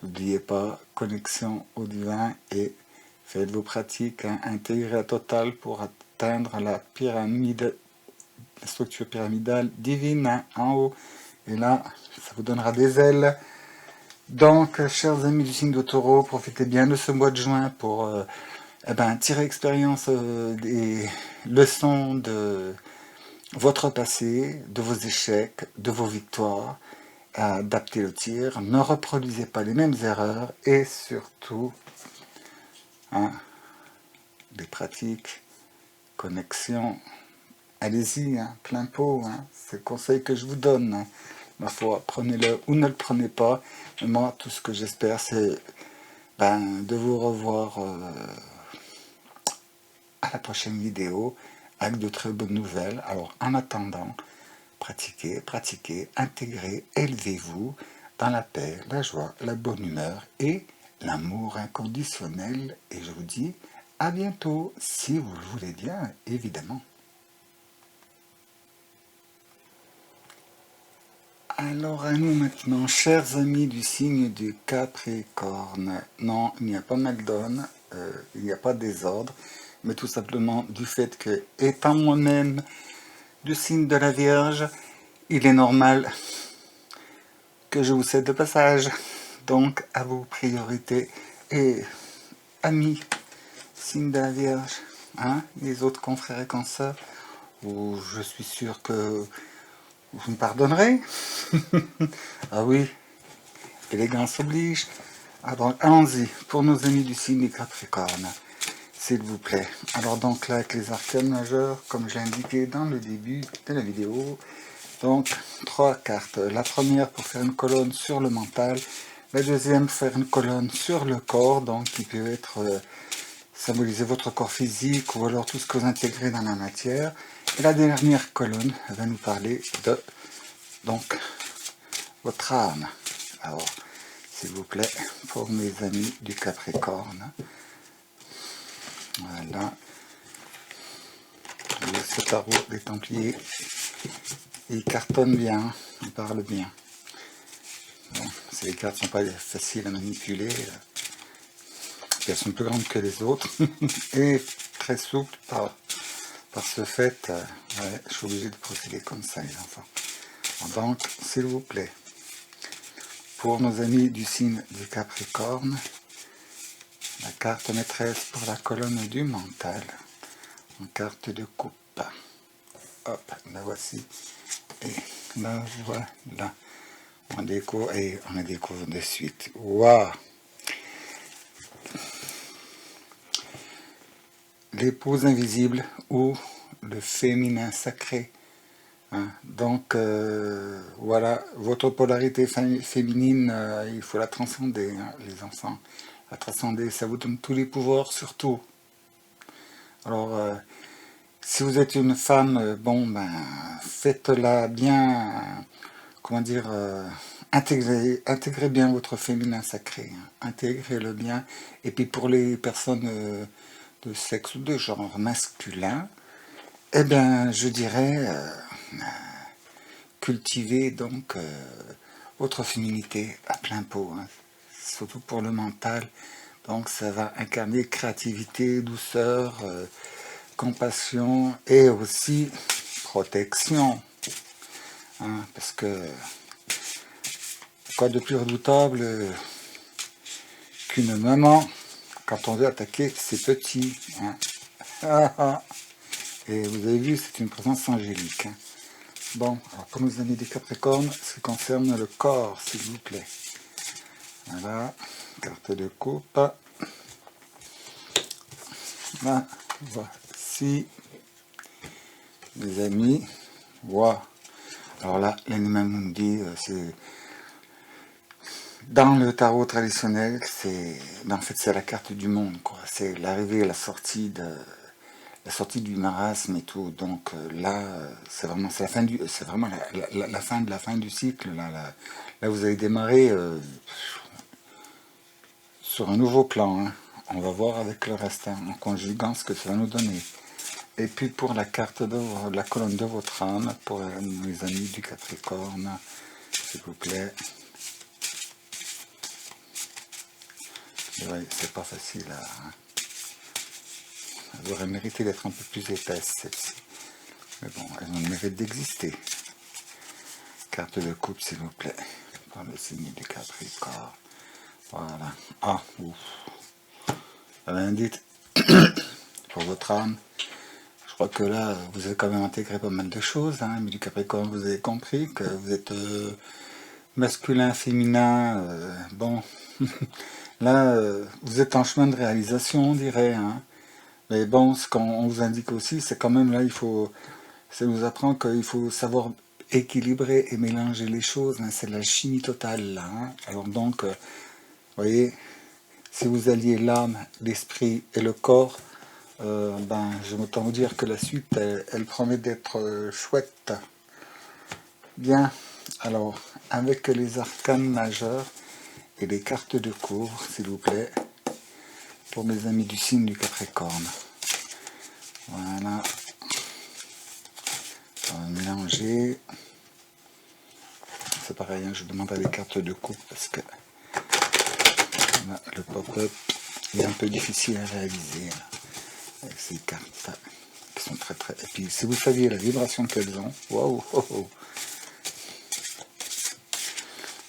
N'oubliez pas, connexion au divin et faites vos pratiques, intégrez à total pour atteindre la pyramide, la structure pyramidale divine en haut. Et là, ça vous donnera des ailes. Donc, chers amis du signe de Taureau, profitez bien de ce mois de juin pour tirer expérience des leçons de votre passé, de vos échecs, de vos victoires, adaptez le tir, ne reproduisez pas les mêmes erreurs et surtout, des pratiques, connexion, allez-y, plein pot, c'est le conseil que je vous donne. Ma foi, prenez-le ou ne le prenez pas. Mais moi, tout ce que j'espère, c'est de vous revoir à la prochaine vidéo avec de très bonnes nouvelles. Alors, en attendant, pratiquez, pratiquez, intégrez, élevez-vous dans la paix, la joie, la bonne humeur et l'amour inconditionnel. Et je vous dis à bientôt, si vous le voulez bien, évidemment. Alors à nous maintenant, chers amis du signe du Capricorne. Non, il n'y a pas Maldon, il n'y a pas de désordre, mais tout simplement du fait que, étant moi-même du signe de la Vierge, il est normal que je vous cède le passage. Donc, à vos priorités. Et, amis, signe de la Vierge, les autres confrères et consoeurs, où je suis sûr que vous me pardonnerez. Ah oui, élégance oblige. Ah donc, allons-y, pour nos amis du signe du Capricorne, s'il vous plaît. Alors donc là, avec les arcanes majeurs, comme j'ai indiqué dans le début de la vidéo, donc 3 cartes. La première pour faire une colonne sur le mental, la deuxième pour faire une colonne sur le corps, donc qui peut être symboliser votre corps physique ou alors tout ce que vous intégrez dans la matière. Et la dernière colonne va nous parler de donc votre âme. Alors, s'il vous plaît, pour mes amis du Capricorne, voilà, ce tarot des Templiers, il cartonne bien, il parle bien. Bon, ces cartes ne sont pas faciles à manipuler, elles sont plus grandes que les autres, et très souples par ce fait, je suis obligé de procéder comme ça, les enfants. Donc, s'il vous plaît, pour nos amis du signe du Capricorne, la carte maîtresse pour la colonne du mental, en carte de coupe. Hop, la voici. Et la voilà. On découvre et on la découvre de suite. Waouh! L'épouse invisible ou le féminin sacré. Donc voilà, votre polarité féminine, il faut la transcender, les enfants. La transcender, ça vous donne tous les pouvoirs, surtout. Alors, si vous êtes une femme, faites-la bien, comment dire, intégrez bien votre féminin sacré, intégrez-le bien. Et puis pour les personnes de sexe ou de genre masculin, eh bien, je dirais, cultivez donc votre féminité à plein pot, surtout pour le mental. Donc ça va incarner créativité, douceur, compassion et aussi protection. Parce que quoi de plus redoutable qu'une maman quand on veut attaquer ses petits. Et vous avez vu, c'est une présence angélique. Bon, alors pour nos amis des Capricornes, ce qui concerne le corps, s'il vous plaît. Voilà, carte de coupe. Là, voici, les amis. Wow. Alors là, l'Anima Mundi, c'est dans le tarot traditionnel, en fait, c'est la carte du monde, quoi. C'est l'arrivée et la sortie du marasme et tout. Donc là, c'est la fin c'est vraiment la fin du cycle. Là, vous allez démarrer sur un nouveau plan, hein. On va voir avec le reste, hein, en conjuguant ce que ça va nous donner. Et puis pour la carte de la colonne de votre âme, pour les amis du Capricorne, s'il vous plaît. Ouais, c'est pas facile, hein. Elle aurait mérité d'être un peu plus épaisse, celle-ci. Mais bon, elle a le mérite d'exister. Carte de coupe, s'il vous plaît. Pour le signe du Capricorne. Voilà. Ah, ouf. Elle dit pour votre âme. Je crois que là, vous avez quand même intégré pas mal de choses, hein, mais du Capricorne, vous avez compris que vous êtes masculin, féminin, bon, là, vous êtes en chemin de réalisation, on dirait, hein. Mais bon, ce qu'on vous indique aussi, c'est quand même là, ça nous apprend qu'il faut savoir équilibrer et mélanger les choses, hein. C'est de la chimie totale, là, hein. Alors donc, vous voyez, si vous alliez l'âme, l'esprit et le corps, ben, je m'entends vous dire que la suite, elle promet d'être chouette. Bien, alors, avec les arcanes majeurs et les cartes de cours, s'il vous plaît, pour mes amis du signe du Capricorne. Voilà. On va mélanger. C'est pareil, hein, je demande à les cartes de coupe parce que là, le pop-up est un peu difficile à réaliser, là, avec ces cartes qui sont très très... Et puis si vous saviez la vibration qu'elles ont, waouh, oh, oh.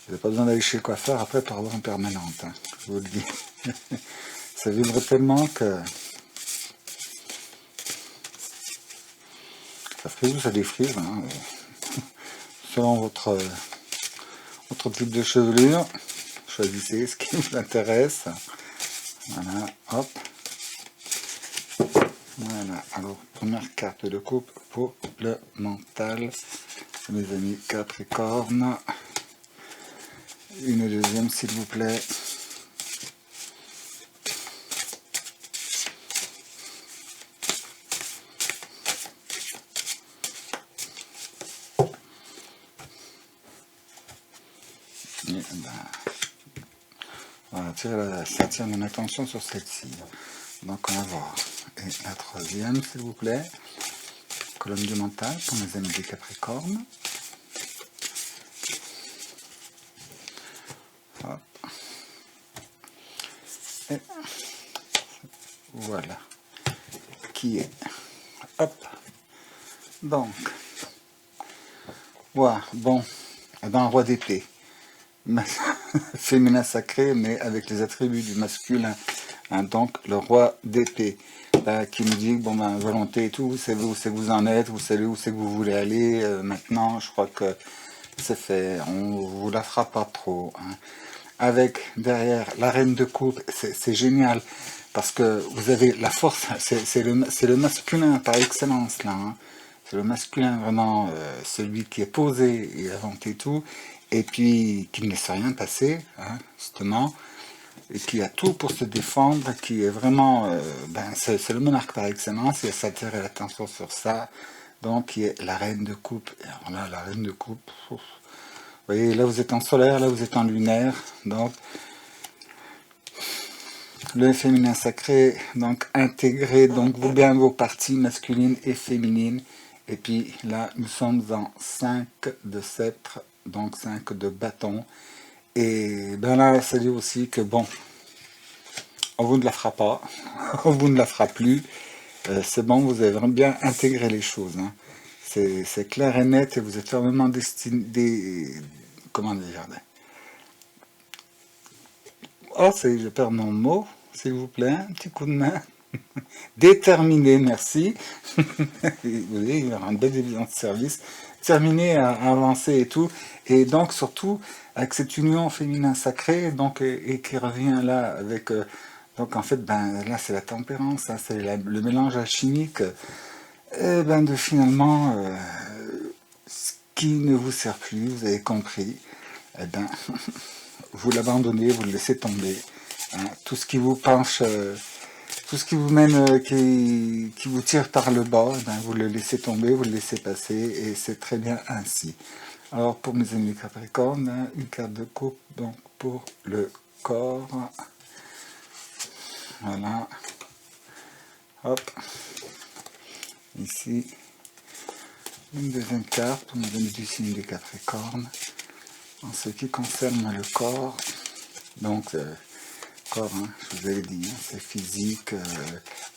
Vous n'avez pas besoin d'aller chez le coiffeur après pour avoir une permanente, hein, je vous le dis. Ça vibre tellement que ça frise ou ça défrise, hein, selon votre type de chevelure. Choisissez ce qui vous intéresse. Voilà, hop. Voilà, alors première carte de coupe pour le mental, mes amis Capricorne. Une deuxième, s'il vous plaît. Et ben, voilà, ça attire mon attention sur celle-ci. Donc on va voir. Et la troisième, s'il vous plaît. Colonne du mental pour mes amis des Capricornes. Hop. Et voilà. Qui est. Hop. Donc. Voilà. Bon. Eh ben, un roi d'épée. Féminin sacré, mais avec les attributs du masculin. Hein, donc, le roi d'épée. Qui nous dit, bon ben, volonté et tout, vous savez où c'est que vous en êtes, vous savez où c'est que vous voulez aller, maintenant, je crois que c'est fait, on vous la fera pas trop, hein. Avec, derrière, la reine de coupe, c'est génial, parce que vous avez la force, c'est le masculin par excellence, là, hein. C'est le masculin, vraiment, celui qui est posé et inventé tout, et puis, qui ne laisse rien passer, hein, justement, et qui a tout pour se défendre, qui est vraiment, c'est le monarque par excellence, et s'attirer l'attention sur ça, donc qui est la reine de coupe. Et alors là, la reine de coupe, ouf. Vous voyez, là vous êtes en solaire, là vous êtes en lunaire, donc le féminin sacré, donc intégré, donc bien vos parties masculines et féminines, et puis là nous sommes en 5 de sceptre, donc 5 de bâton. Et ben là, ça dit aussi que bon, on vous ne la fera pas, on vous ne la fera plus, c'est bon, vous avez vraiment bien intégré les choses, hein. C'est clair et net, et vous êtes fermement destiné, comment dire, oh, je perds mon mot, s'il vous plaît, un petit coup de main, déterminé, merci, vous voyez, il y aura une belle division de service, terminer à avancer et tout. Et donc, surtout, avec cette union féminin sacrée, donc, et qui revient là avec... donc, en fait, ben, là, c'est la tempérance, hein, c'est le mélange alchimique, et ben, de finalement, ce qui ne vous sert plus, vous avez compris, eh ben, vous l'abandonnez, vous le laissez tomber. Hein. Tout ce qui vous penche, tout ce qui vous mène, qui vous tire par le bas, ben, vous le laissez tomber, vous le laissez passer, et c'est très bien ainsi. Alors pour mes amis Capricorne, hein, une carte de coupe donc pour le corps. Voilà. Hop. Ici. Une deuxième carte pour mes amis du signe des Capricornes. En ce qui concerne le corps, donc corps, hein, je vous avais dit, hein, c'est physique,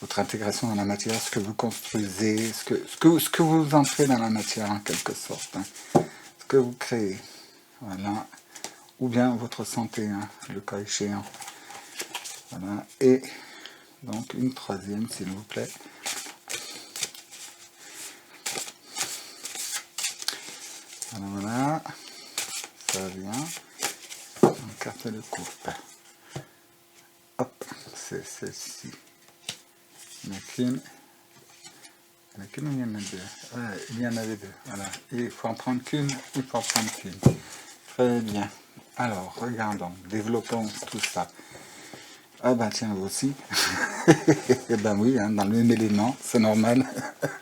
votre intégration dans la matière, ce que vous construisez, ce que vous entrez dans la matière en quelque sorte, hein, ce que vous créez, voilà, ou bien votre santé, hein, le cas échéant, voilà, et donc une troisième s'il vous plaît. Voilà, ça vient, une carte de coupe. Hop, c'est celle-ci. Il n'y en a qu'une. Il y en a qu'une ou il y en a deux? Ouais, il y en avait deux. Voilà. Et il faut en prendre qu'une, il faut en prendre qu'une. Très bien. Alors, regardons, développons tout ça. Ah ben tiens, vous aussi. Eh ben oui, hein, dans le même élément, c'est normal.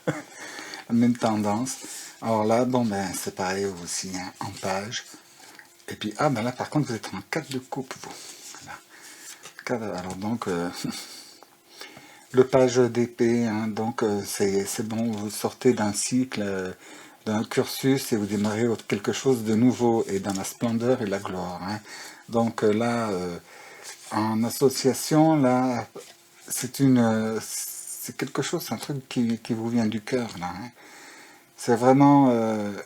La même tendance. Alors là, bon ben c'est pareil vous aussi, hein, en page. Et puis, ah ben là par contre, vous êtes en 4 de coupe, vous. Voilà. Alors donc... le page d'épée, hein, donc c'est bon, vous sortez d'un cycle, d'un cursus et vous démarrez quelque chose de nouveau et dans la splendeur et la gloire. Hein. Donc là, en association, là, c'est quelque chose, c'est un truc qui vous vient du cœur, là. Hein. C'est vraiment,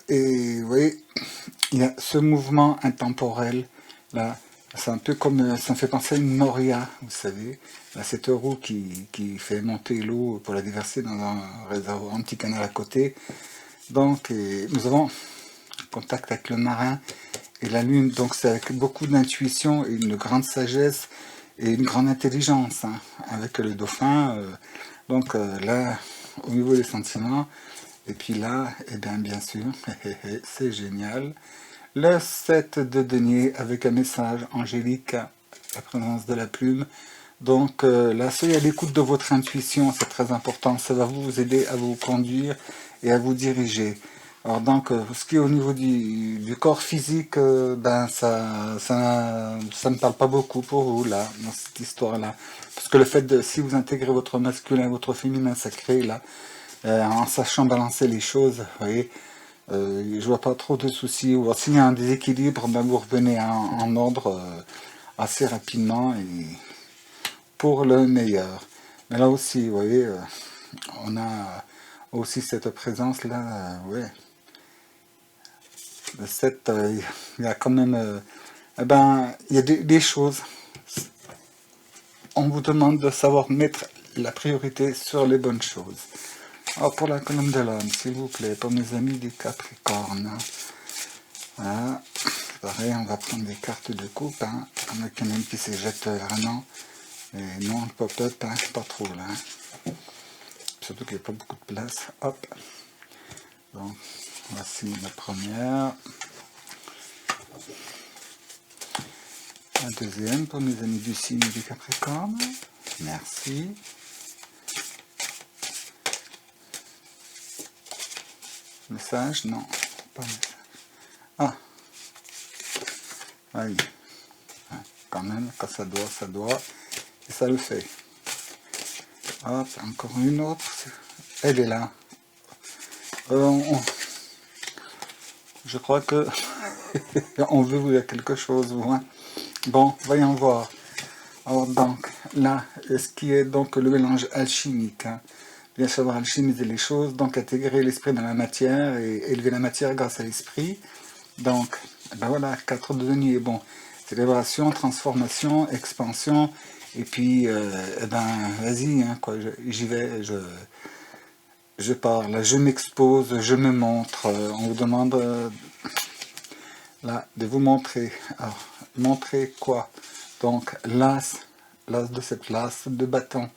et vous voyez, il y a ce mouvement intemporel, là, c'est un peu comme, ça me fait penser à une noria, vous savez, là, cette roue qui fait monter l'eau pour la déverser dans un réservoir, un petit canal à côté. Donc, nous avons contact avec le marin et la lune, donc c'est avec beaucoup d'intuition et une grande sagesse et une grande intelligence, hein, avec le dauphin. Donc là, au niveau des sentiments, et puis là, eh bien sûr, c'est génial. Le 7 de denier avec un message angélique, la présence de la plume. Donc là, soyez à l'écoute de votre intuition, c'est très important. Ça va vous aider à vous conduire et à vous diriger. Alors donc, ce qui est au niveau du corps physique, ben ça ne parle pas beaucoup pour vous, là, dans cette histoire-là. Parce que le fait de, si vous intégrez votre masculin, votre féminin sacré, là, en sachant balancer les choses, vous voyez, je vois pas trop de soucis. Ou s'il y a un déséquilibre, ben vous revenez en ordre assez rapidement et pour le meilleur. Mais là aussi, vous voyez, on a aussi cette présence-là, ouais. Le 7, il y a quand même, eh ben, il y a des choses. On vous demande de savoir mettre la priorité sur les bonnes choses. Alors pour la colonne de l'homme, s'il vous plaît, pour mes amis du Capricorne. Hein. Voilà. Pareil, on va prendre des cartes de coupe. Hein. Il y en a quand même qui se jettent vraiment. Et non, le pop-up, hein, pas trop là. Hein. Surtout qu'il n'y a pas beaucoup de place. Hop. Donc, voici la première. La deuxième pour mes amis du signe du Capricorne. Merci. Message? Non, pas message. Ah. Oui. Quand même, quand ça doit, ça doit. Et ça le fait. Hop, encore une autre. Elle est là. Je crois que on veut vous dire quelque chose. Hein. Bon, voyons voir. Alors donc, là, ce qui est donc le mélange alchimique. Hein. Bien savoir alchimiser les choses, donc intégrer l'esprit dans la matière et élever la matière grâce à l'esprit. Donc, ben voilà, 4 de denier. Bon, célébration, transformation, expansion. Et puis, eh ben, vas-y, hein, quoi, j'y vais, je parle, je m'expose, je me montre. On vous demande là de vous montrer. Alors, montrer quoi? Donc l'as de cette l'as de bâton.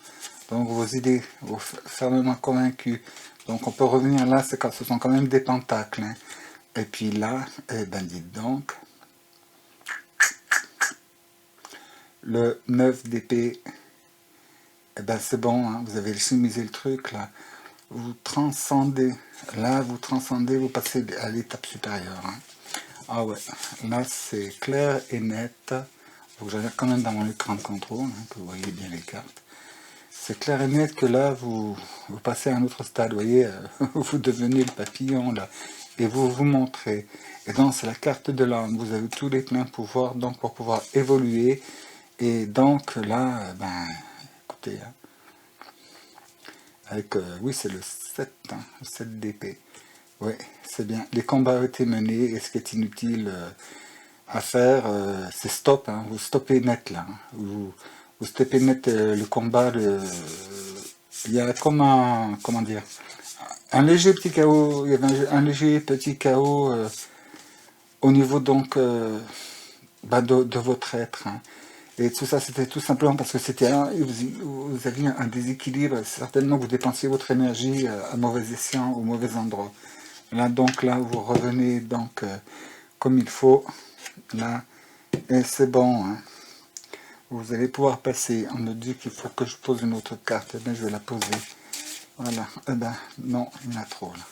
Donc vos idées, vos fermement convaincus. Donc on peut revenir là, c'est quand ce sont quand même des pentacles. Hein. Et puis là, eh ben dites donc, le 9 d'épée, eh ben c'est bon, hein, vous avez chemisé le truc là. Vous transcendez, là vous transcendez, vous passez à l'étape supérieure. Hein. Ah ouais, là c'est clair et net. Donc j'en ai quand même dans mon écran de contrôle, hein, que vous voyez bien les cartes. C'est clair et net que là, vous passez à un autre stade, vous voyez, vous devenez le papillon, là, et vous vous montrez. Et donc, c'est la carte de l'âme, vous avez tous les pleins pouvoirs, donc, pour pouvoir évoluer. Et donc, là, ben, écoutez, hein, avec, oui, c'est le 7, hein, le 7 d'épée. Oui, c'est bien. Les combats ont été menés, et ce qui est inutile à faire, c'est stop, hein, vous stoppez net, là. Hein, vous stoppez net le combat, il y a comme un, comment dire, un léger petit chaos, il y avait un léger petit chaos au niveau donc bah, de votre être. Hein. Et tout ça, c'était tout simplement parce que c'était vous aviez un déséquilibre, certainement vous dépensiez votre énergie à mauvais escient, au mauvais endroit. Là, donc, là, vous revenez donc comme il faut, là, et c'est bon. Hein. Vous allez pouvoir passer. On me dit qu'il faut que je pose une autre carte, eh bien, je vais la poser. Voilà, eh ben, non, il y en a trop, là.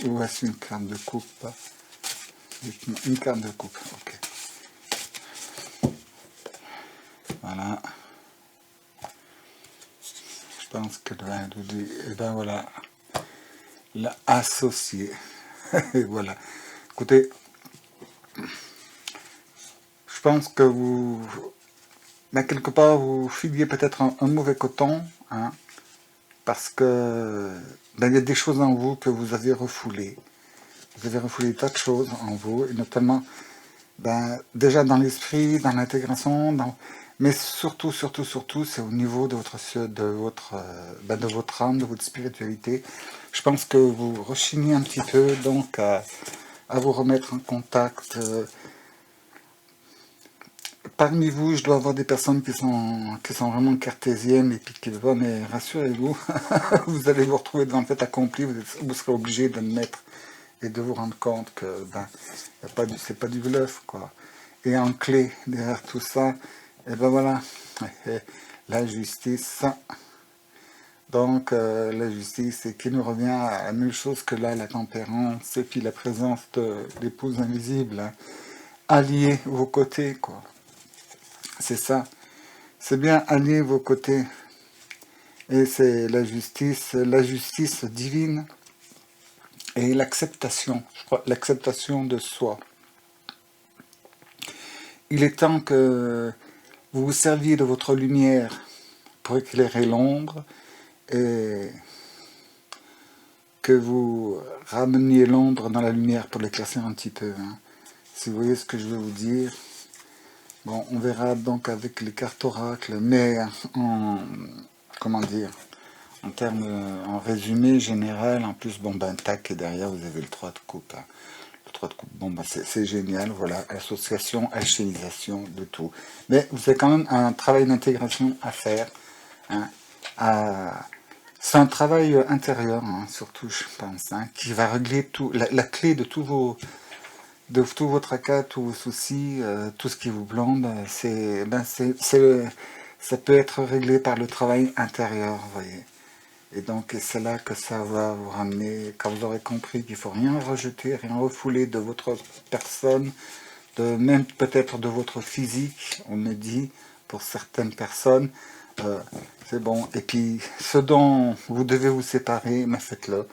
Voici une carte de coupe. Une carte de coupe, ok. Voilà. Je pense que et ben voilà. L'associé. Et voilà. Écoutez, je pense que vous, ben, quelque part, vous filiez peut-être un mauvais coton, hein, parce que ben, il y a des choses en vous que vous avez refoulées. Vous avez refoulé tas de choses en vous, et notamment ben, déjà dans l'esprit, dans l'intégration, mais surtout, c'est au niveau de de votre âme, de votre spiritualité. Je pense que vous rechignez un petit peu donc à vous remettre en contact. Parmi vous, je dois avoir des personnes qui sont vraiment cartésiennes et puis qui vont, mais rassurez-vous, vous allez vous retrouver devant le fait accompli, vous serez obligé d'admettre et de vous rendre compte que ben, c'est pas du bluff, quoi. Et en clé derrière tout ça, et ben voilà, la justice. Donc la justice, et qui nous revient à la même chose que là, la tempérance, et puis la présence de l'épouse invisible, hein, allier vos côtés, quoi. C'est ça. C'est bien allier vos côtés. Et c'est la justice divine et l'acceptation, je crois, l'acceptation de soi. Il est temps que vous vous serviez de votre lumière pour éclairer l'ombre et que vous rameniez l'ombre dans la lumière pour l'éclaircir un petit peu. Hein. Si vous voyez ce que je veux vous dire. Bon, on verra donc avec les cartes oracles, mais en, comment dire, en termes, en résumé général, en plus, bon ben tac, et derrière vous avez le 3 de coupe. Hein. Le 3 de coupe, bon ben c'est génial, voilà, association, alchimisation, de tout. Mais vous avez quand même un travail d'intégration à faire. Hein, c'est un travail intérieur, hein, surtout, je pense, hein, qui va régler tout, la clé de tout vos tracas, tous vos soucis, tout ce qui vous blonde, ça peut être réglé par le travail intérieur, vous voyez. Et donc c'est là que ça va vous ramener, quand vous aurez compris qu'il ne faut rien rejeter, rien refouler de votre personne, même peut-être de votre physique, on me dit, pour certaines personnes, euh, c'est bon. Et puis ce dont vous devez vous séparer, mais faites-le.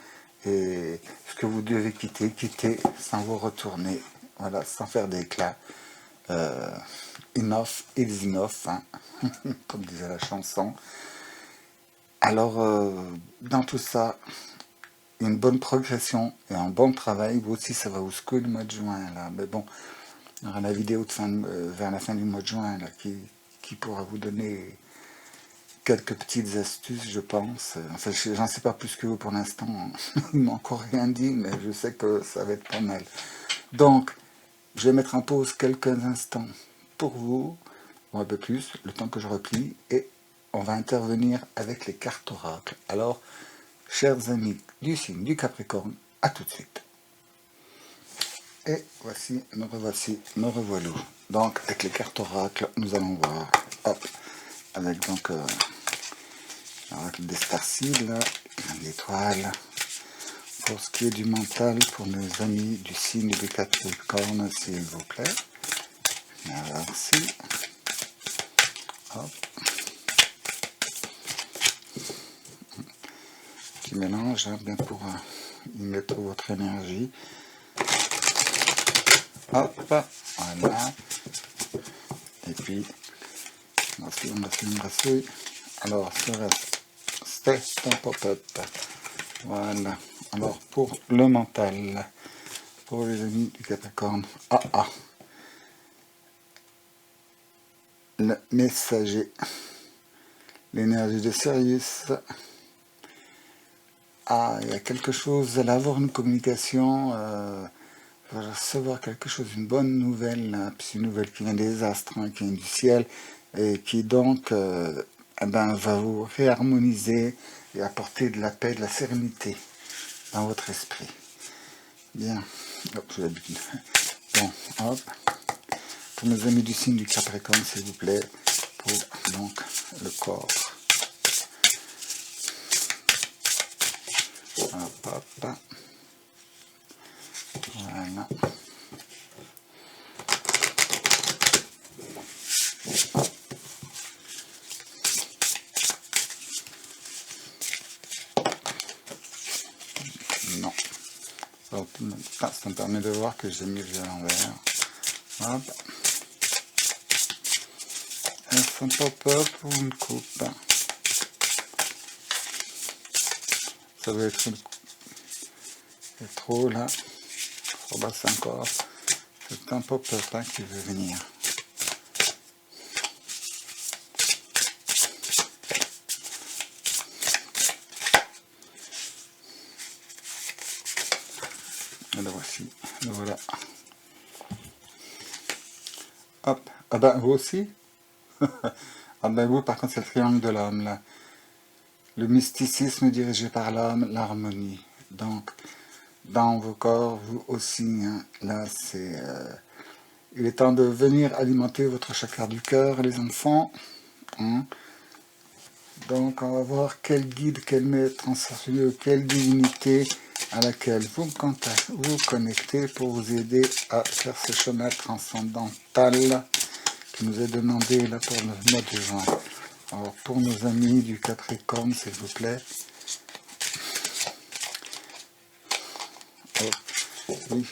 Et ce que vous devez quitter, quittez sans vous retourner, voilà, sans faire d'éclat. Enough is enough, hein, comme disait la chanson. Alors, dans tout ça, une bonne progression et un bon travail. Vous aussi, ça va vous secouer le mois de juin, là. Mais bon, il y aura la vidéo vers la fin du mois de juin, là, qui pourra vous donner quelques petites astuces, je pense. Enfin, j'en sais pas plus que vous pour l'instant. Il m'a encore rien dit, mais je sais que ça va être pas mal. Donc, je vais mettre en pause quelques instants pour vous, ou un peu plus, le temps que je replie, et on va intervenir avec les cartes oracles. Alors, chers amis du signe du Capricorne, à tout de suite. Et voici, nous revoilà. Donc, avec les cartes oracles, nous allons voir. Hop, avec donc l'oracle des Starseeds, l'étoile. Pour ce qui est du mental, pour nos amis du signe du Capricorne, s'il vous plaît. Merci. Hop. Petit mélange, hein, bien pour y mettre votre énergie. Hop, voilà. Et puis, merci. Alors, ça reste, c'est un pop-up. Voilà. Alors, pour le mental, pour les amis du Capricorne, le messager, l'énergie de Sirius. Il y a quelque chose, vous allez avoir une communication, vous allez recevoir quelque chose, une bonne nouvelle, là, puis une nouvelle qui vient des astres, hein, qui vient du ciel, et qui donc va vous réharmoniser et apporter de la paix, de la sérénité dans votre esprit. Bien. Hop, je l'habitude. Bon, hop. Pour mes amis du signe du Capricorne, s'il vous plaît, pour donc le corps. Hop, hop. Voilà. Non. Donc, ça me permet de voir que j'ai mis le jeu à l'envers. Hop. Un pop-up ou une coupe. Ça va être trop là. Faut passer encore. C'est un pop-up, hein, qui veut venir. Et le voici. Le voilà. Hop. Ah ben vous aussi. Ah ben vous, par contre, c'est le triangle de l'homme là. Le mysticisme dirigé par l'homme, l'harmonie. Donc, dans vos corps, vous aussi, hein, là, c'est... il est temps de venir alimenter votre chakra du cœur, les enfants. Hein. Donc, on va voir quel guide, quel maître ascensionnel, quelle divinité à laquelle vous connectez pour vous aider à faire ce chemin transcendantal qui nous est demandé là pour le mois de juin. Alors, pour nos amis du Capricorne, s'il vous plaît. Oh, oui,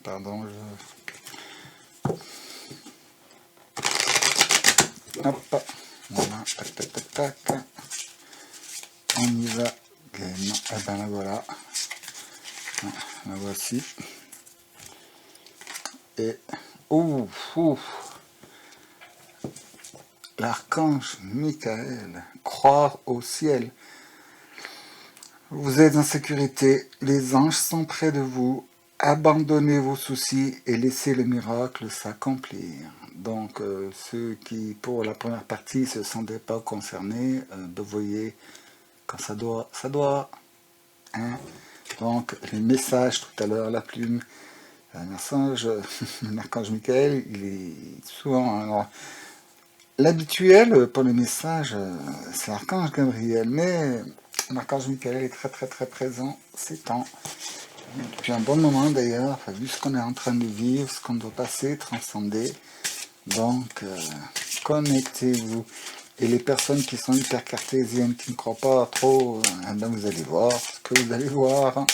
pardon, hop, voilà, tac, tac, tac, tac. On y va, game. Eh ben la voilà. La voici. Et, l'archange Michael, croire au ciel. Vous êtes en sécurité, les anges sont près de vous, abandonnez vos soucis et laissez le miracle s'accomplir. Donc, ceux qui, pour la première partie, ne se sentaient pas concernés, vous voyez, quand ça doit, ça doit. Hein. Donc, les messages tout à l'heure, la plume, l'archange Michael, il est souvent... Alors, l'habituel pour les messages, c'est l'archange Gabriel, mais l'archange Michael est très très très présent ces temps. Depuis un bon moment d'ailleurs, vu ce qu'on est en train de vivre, ce qu'on doit passer, transcender. Donc, connectez-vous. Et les personnes qui sont hyper cartésiennes, qui ne croient pas trop, ben vous allez voir ce que vous allez voir.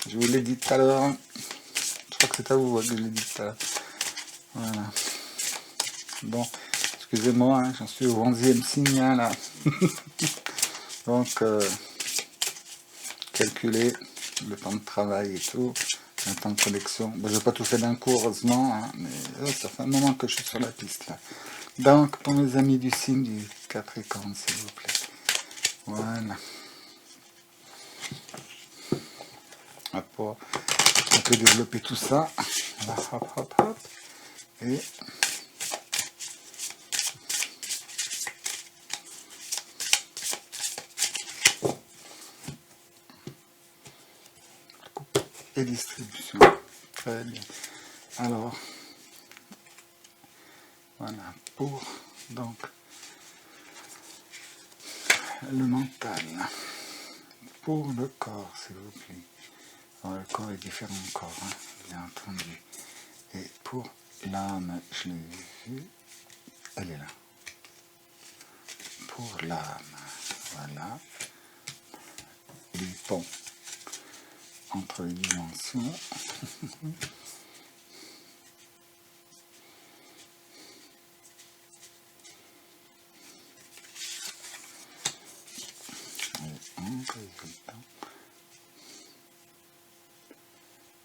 Je vous l'ai dit tout à l'heure. Je crois que c'est à vous que je l'ai dit tout à l'heure. Voilà. Bon, excusez-moi, hein, j'en suis au 11e signe là. Donc, calculer le temps de travail et tout, le temps de connexion. Bon, je n'ai pas tout fait d'un coup, heureusement, hein, mais ça fait un moment que je suis sur la piste là. Donc, pour mes amis du signe du Capricorne, s'il vous plaît. Voilà. On peut développer tout ça. Là, hop, hop, hop. Et distribution. Très bien. Alors, voilà, pour donc le mental. Pour le corps, s'il vous plaît. Alors, le corps est différent encore, hein, bien entendu. Et pour l'âme, je l'ai vue, elle est là. Pour l'âme, voilà. Les ponts entre les dimensions.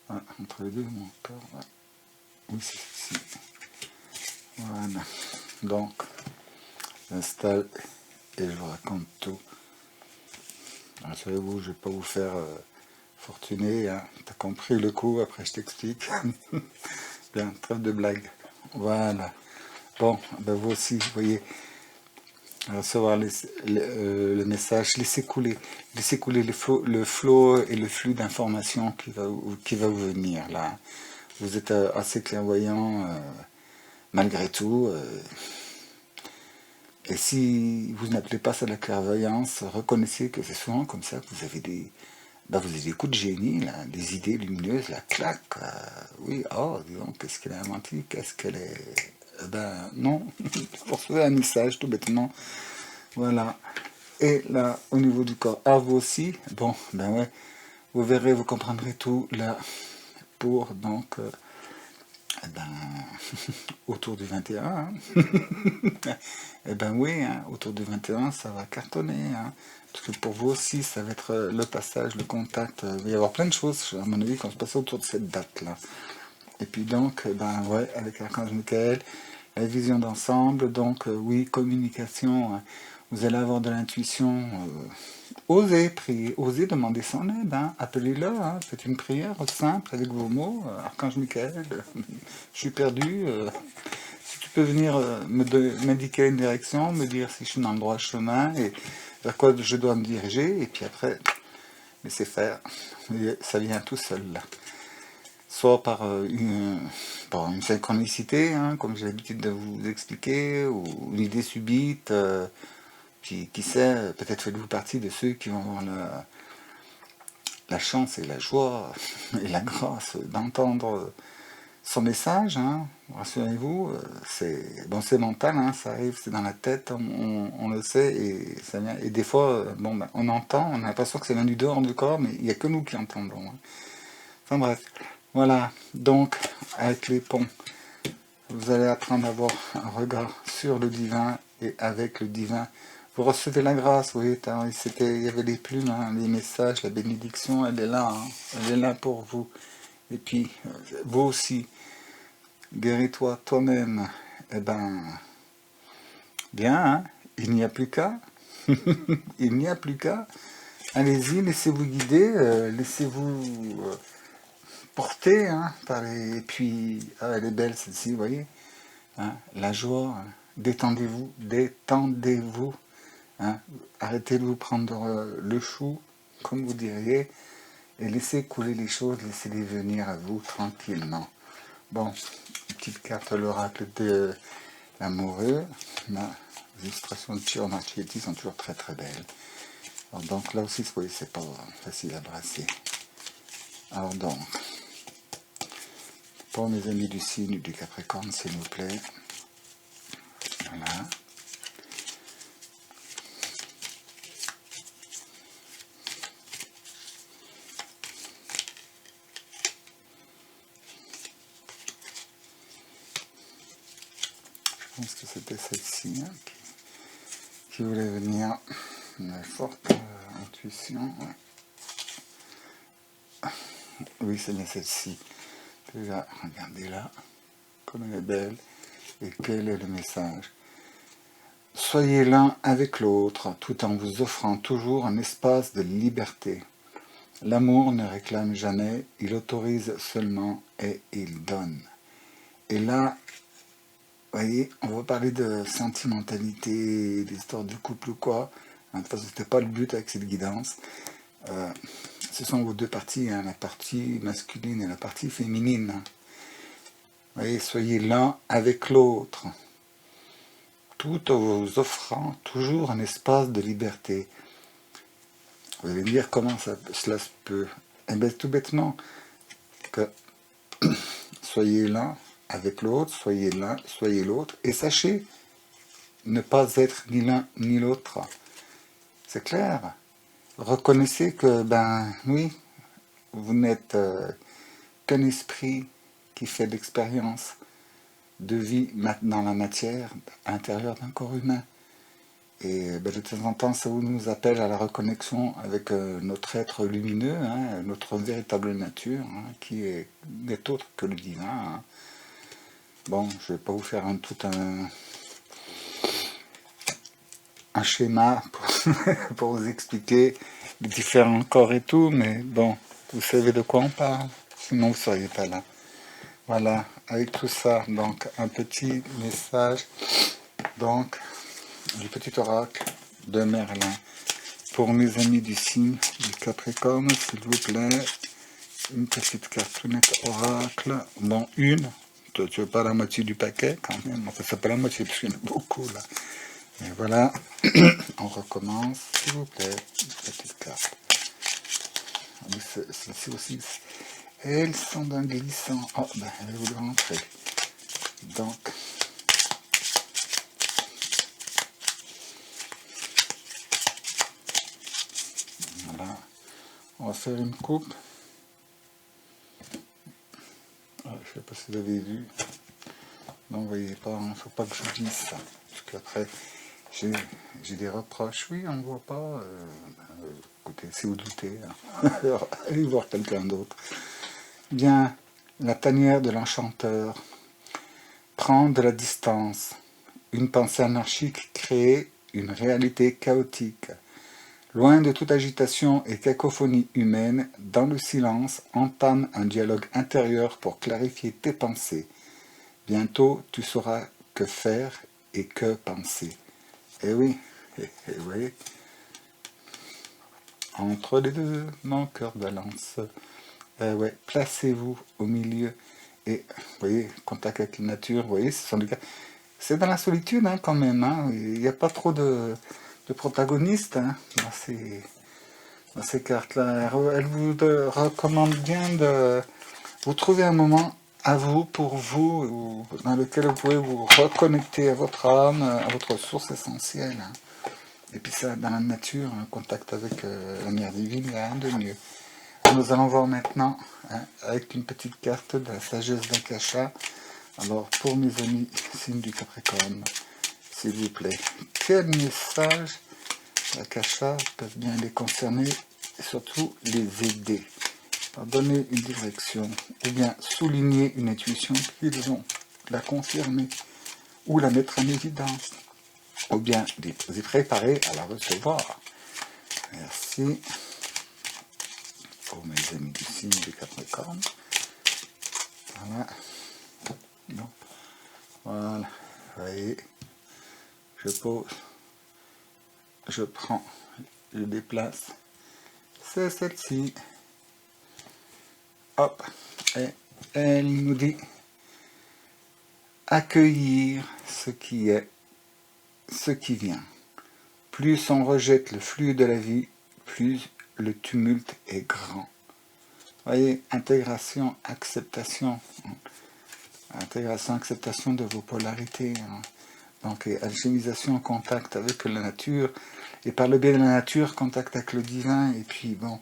Voilà, entre les deux, mon corps, voilà. Oui, c'est ici. Voilà. Donc, j'installe et je vous raconte tout. Rassurez-vous, je ne vais pas vous faire fortuner. Hein. T'as compris le coup, après je t'explique. Bien, trêve de blague. Voilà. Bon, ben vous aussi, vous voyez, recevoir le message, laissez couler le flot et le flux d'informations qui va vous venir là. Vous êtes assez clairvoyant malgré tout. Et si vous n'appelez pas ça de la clairvoyance, reconnaissez que c'est souvent comme ça que vous avez vous avez des coups de génie, là, des idées lumineuses, la claque. Oui, oh, dis donc, qu'est-ce qu'elle a inventé, qu'est-ce qu'elle est... non, vous recevez un message tout bêtement. Voilà. Et là, au niveau du corps, vous aussi, bon, ben ouais, vous verrez, vous comprendrez tout là pour donc, autour du 21. Hein. Oui, hein, autour du 21, ça va cartonner. Hein, parce que pour vous aussi, ça va être le passage, le contact. Il va y avoir plein de choses, à mon avis, qui vont se passer autour de cette date-là. Et puis donc, ouais, avec l'archange Michael, la vision d'ensemble, donc oui, communication, hein, vous allez avoir de l'intuition, osez prier, osez demander son aide, hein, appelez-le, hein, faites une prière simple avec vos mots, archange Michael, je suis perdu, si tu peux venir m'indiquer une direction, me dire si je suis dans le droit chemin et vers quoi je dois me diriger, et puis après, laissez faire, ça vient tout seul là. Soit par une synchronicité, hein, comme j'ai l'habitude de vous expliquer, ou une idée subite, qui sait, peut-être faites-vous partie de ceux qui vont avoir la chance et la joie et la grâce d'entendre son message, hein, rassurez-vous, c'est mental, hein, ça arrive, c'est dans la tête, on le sait, et ça vient, et des fois, on entend, on a l'impression que ça vient du dehors du corps, mais il n'y a que nous qui entendons. Hein. Enfin bref. Voilà, donc avec les ponts, vous allez apprendre à avoir un regard sur le divin et avec le divin. Vous recevez la grâce, vous voyez, il y avait les plumes, hein, les messages, la bénédiction, elle est là, hein, elle est là pour vous. Et puis, vous aussi, guéris-toi toi-même. Eh ben, bien, hein, il n'y a plus qu'à. Il n'y a plus qu'à. Allez-y, laissez-vous guider, laissez-vous... portée hein, par les... Et puis, elle est belle celle-ci, vous voyez. Hein, la joie, hein. Détendez-vous, détendez-vous. Hein, arrêtez de vous prendre le chou, comme vous diriez, et laissez couler les choses, laissez-les venir à vous tranquillement. Bon, une petite carte l'oracle de l'amoureux. Les illustrations de Ciro Marchetti sont toujours très très belles. Alors, donc là aussi, vous voyez, c'est pas facile à brasser. Alors donc... Pour mes amis du signe du Capricorne, s'il vous plaît. Voilà. Je pense que c'était celle-ci hein, qui voulait venir. Une forte intuition. Ouais. Oui, c'est bien celle-ci. Déjà, regardez là, comme elle est belle. Et quel est le message? soyez l'un avec l'autre, tout en vous offrant toujours un espace de liberté. L'amour ne réclame jamais, il autorise seulement et il donne. Et là, vous voyez, on va parler de sentimentalité, d'histoire du couple ou quoi. De toute façon, c'était pas le but avec cette guidance. Ce sont vos deux parties, hein, la partie masculine et la partie féminine. Vous voyez, soyez l'un avec l'autre, tout en vous offrant toujours un espace de liberté. Vous allez me dire comment cela se peut. Eh bien, tout bêtement, que soyez l'un avec l'autre, soyez l'un, soyez l'autre, et sachez ne pas être ni l'un ni l'autre. C'est clair. Reconnaissez que, ben oui, vous n'êtes qu'un esprit qui fait l'expérience de vie dans la matière à l'intérieur d'un corps humain. Et ben, de temps en temps, ça nous appelle à la reconnexion avec notre être lumineux, hein, notre véritable nature, hein, qui n'est autre que le divin. Hein. Bon, je ne vais pas vous faire tout un schéma pour vous expliquer les différents corps et tout, mais bon, vous savez de quoi on parle, sinon vous ne seriez pas là. Voilà, avec tout ça, donc un petit message donc du petit oracle de Merlin. Pour mes amis du signe du Capricorne, s'il vous plaît, une petite carte lunette oracle, bon une, tu veux pas la moitié du paquet quand même, enfin c'est pas la moitié parce qu'il y en a beaucoup là. Et voilà, on recommence, s'il vous plaît, une petite carte. Celle-ci aussi, elles sont d'un glissant. Oh, ben, elle voulu rentrer. Donc, voilà, on va faire une coupe. Ah, je sais pas si vous avez vu. Non, vous voyez pas, il ne faut pas que je dise ça. Parce qu'après, j'ai des reproches. Oui, on ne voit pas. Écoutez, si vous doutez, hein. Alors, allez voir quelqu'un d'autre. Bien, la tanière de l'enchanteur. Prendre de la distance. Une pensée anarchique crée une réalité chaotique. Loin de toute agitation et cacophonie humaine, dans le silence, entame un dialogue intérieur pour clarifier tes pensées. Bientôt, tu sauras que faire et que penser. Eh oui, oui. Entre les deux, mon cœur balance. Ouais, placez-vous au milieu. Et, vous voyez, contact avec la nature, vous voyez, ce sont des cas. C'est dans la solitude, hein, quand même. Hein. Il n'y a pas trop de protagonistes hein, dans ces cartes-là. Elle vous recommande bien de vous trouver un moment à vous, pour vous, dans lequel vous pouvez vous reconnecter à votre âme, à votre source essentielle. Hein. Et puis ça, dans la nature, en contact avec la mère divine, il n'y a rien de mieux. Nous allons voir maintenant, hein, avec une petite carte de la sagesse d'Akasha. Alors, pour mes amis signes du Capricorne, s'il vous plaît, quel message Akasha peuvent bien les concerner et surtout les aider à donner une direction ou bien souligner une intuition qu'ils ont, la confirmer ou la mettre en évidence ou bien les préparer à la recevoir. Merci pour mes amis du signe du Capricorne. Voilà. Non. Voilà. Vous voyez, je pose, je prends, je déplace. C'est celle-ci. Hop. Et elle nous dit accueillir ce qui est, ce qui vient. Plus on rejette le flux de la vie, plus le tumulte est grand. Vous voyez, intégration, acceptation. Intégration, acceptation de vos polarités. Hein. Donc, alchimisation en contact avec la nature. Et par le biais de la nature, contact avec le divin. Et puis, bon,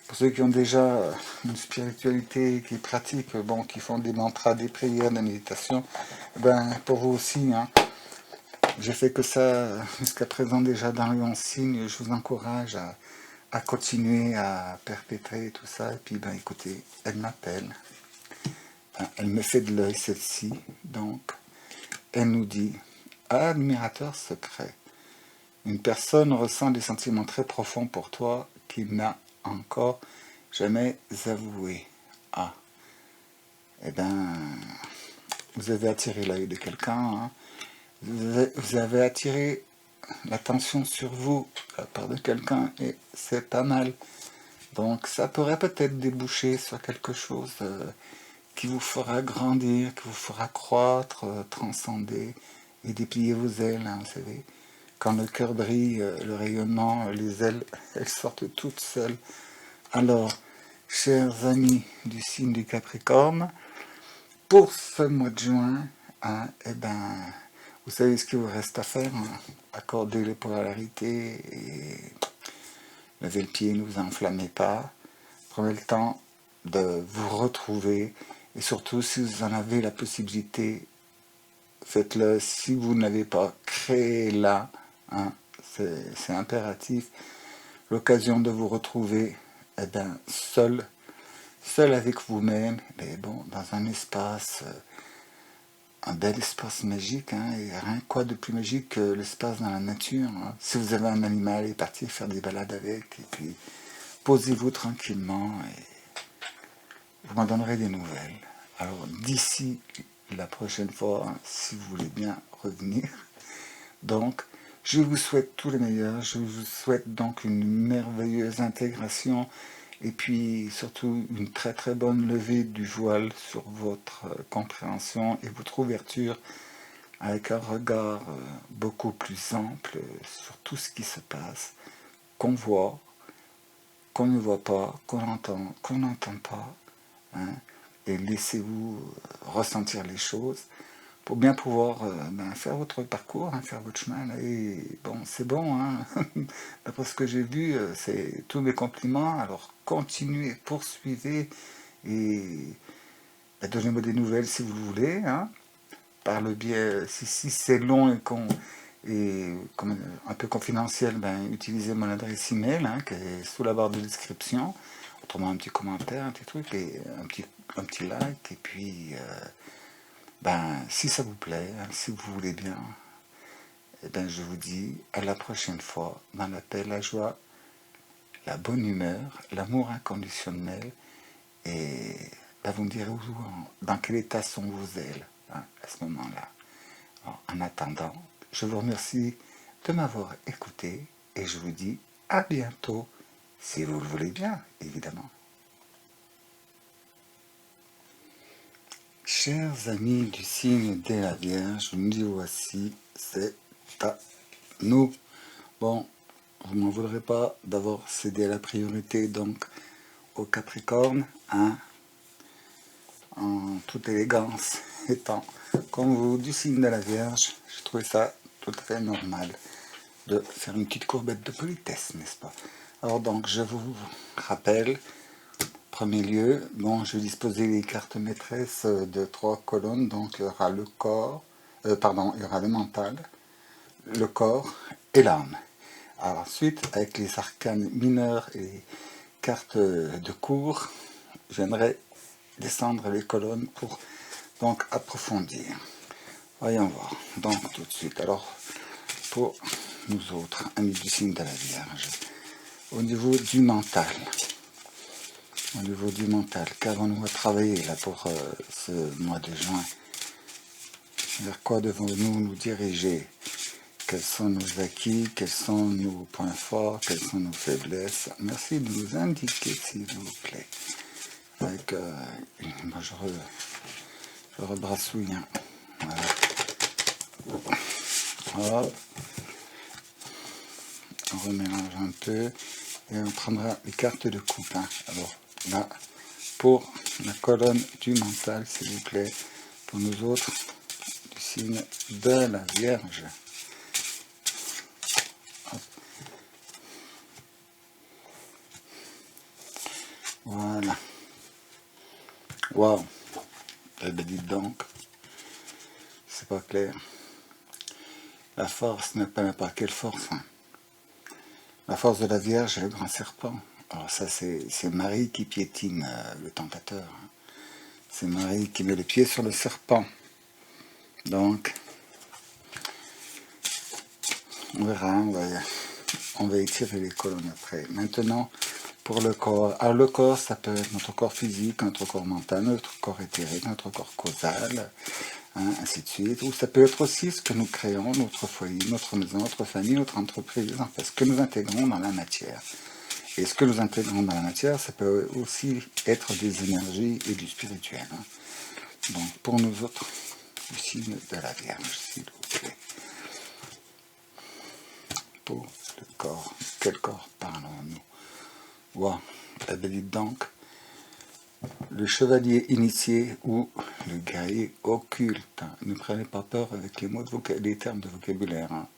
pour ceux qui ont déjà une spiritualité, qui pratiquent, bon, qui font des mantras, des prières, de la méditation, ben, pour vous aussi, hein. J'ai fait que ça jusqu'à présent déjà dans les 11 signes. Je vous encourage à continuer à perpétrer tout ça. Et puis, ben, écoutez, elle m'appelle. Elle me fait de l'œil, celle-ci. Donc, elle nous dit, admirateur secret, Une personne ressent des sentiments très profonds pour toi qu'il n'a encore jamais avoué. Ah, eh bien, vous avez attiré l'œil de quelqu'un, hein. Vous avez attiré l'attention sur vous de la part de quelqu'un et c'est pas mal. Donc ça pourrait peut-être déboucher sur quelque chose qui vous fera grandir, qui vous fera croître, transcender et déplier vos ailes, hein, vous savez. Quand le cœur brille, le rayonnement, les ailes, elles sortent toutes seules. Alors, chers amis du signe du Capricorne, pour ce mois de juin, hein, eh ben, vous savez ce qu'il vous reste à faire, hein. Accordez les polarités et levez le pied, ne vous enflammez pas. Prenez le temps de vous retrouver et surtout si vous en avez la possibilité, faites-le. Si vous n'avez pas créé là, hein, c'est impératif, l'occasion de vous retrouver eh ben, seul avec vous-même, mais bon, dans un espace, un bel espace magique, hein, et rien quoi de plus magique que l'espace dans la nature, hein. Si vous avez un animal, et partir faire des balades avec, et puis posez-vous tranquillement, et vous m'en donnerez des nouvelles. Alors d'ici la prochaine fois, hein, si vous voulez bien revenir, donc je vous souhaite tout le meilleur, je vous souhaite donc une merveilleuse intégration et puis surtout une très très bonne levée du voile sur votre compréhension et votre ouverture avec un regard beaucoup plus ample sur tout ce qui se passe, qu'on voit, qu'on ne voit pas, qu'on n'entend pas, hein, et laissez-vous ressentir les choses pour bien pouvoir faire votre parcours, hein, faire votre chemin. Là, et bon, c'est bon, hein. D'après ce que j'ai vu, c'est tous mes compliments. Alors continuez, poursuivez et donnez-moi des nouvelles si vous le voulez, hein. Par le biais, si c'est long et comme, un peu confidentiel, utilisez mon adresse email, hein, qui est sous la barre de description. Autrement, un petit commentaire, un petit truc, et un petit like, et puis si ça vous plaît, hein, si vous voulez bien, je vous dis à la prochaine fois dans la paix, la joie, la bonne humeur, l'amour inconditionnel, et vous me direz dans quel état sont vos ailes, hein, à ce moment-là. En attendant, je vous remercie de m'avoir écouté et je vous dis à bientôt, si vous le voulez bien, évidemment. Chers amis du signe de la Vierge, nous voici, c'est à nous. Bon, vous ne m'en voudrez pas d'avoir cédé la priorité donc au Capricorne, hein, en toute élégance, étant comme vous du signe de la Vierge, je trouvais ça tout à fait normal de faire une petite courbette de politesse, n'est-ce pas? Alors donc, je vous rappelle, premier lieu, bon, je vais disposer les cartes maîtresses de 3 colonnes, donc il y aura le corps, il y aura le mental, le corps et l'âme. Alors ensuite, avec les arcanes mineurs et les cartes de cours, je viendrai descendre les colonnes pour donc approfondir. Voyons voir, donc tout de suite. Alors, pour nous autres, amis du signe de la Vierge, au niveau du mental, qu'avons-nous à travailler là pour ce mois de juin? Vers quoi devons-nous nous diriger? Quels sont nos acquis? Quels sont nos points forts? Quelles sont nos faiblesses? Merci de nous indiquer, s'il vous plaît. Avec, je rebrassouille, hein. Voilà. Hop. On remélange un peu et on prendra les cartes de coupe, hein. Alors là, pour la colonne du mental, s'il vous plaît, pour nous autres du signe de la Vierge. Hop. Voilà. Waouh. Eh bien, dites donc, c'est pas clair. La force n'est pas n'importe quelle force, hein. La force de la Vierge est le grand serpent. Alors ça, c'est Marie qui piétine le tentateur, hein. C'est Marie qui met le pied sur le serpent. Donc, On verra, on va étirer les colonnes après. Maintenant, pour le corps. Alors le corps, ça peut être notre corps physique, notre corps mental, notre corps éthérique, notre corps causal, hein, ainsi de suite. Ou ça peut être aussi ce que nous créons, notre foyer, notre maison, notre famille, notre entreprise, enfin, ce que nous intégrons dans la matière. Et ce que nous intégrons dans la matière, ça peut aussi être des énergies et du spirituel. Hein. Donc pour nous autres, du signe de la Vierge, s'il vous plaît. Pour le corps, quel corps parlons-nous? Wow. Eh bien, dites donc, le chevalier initié ou le guerrier occulte. Ne prenez pas peur avec les mots les termes de vocabulaire. Hein.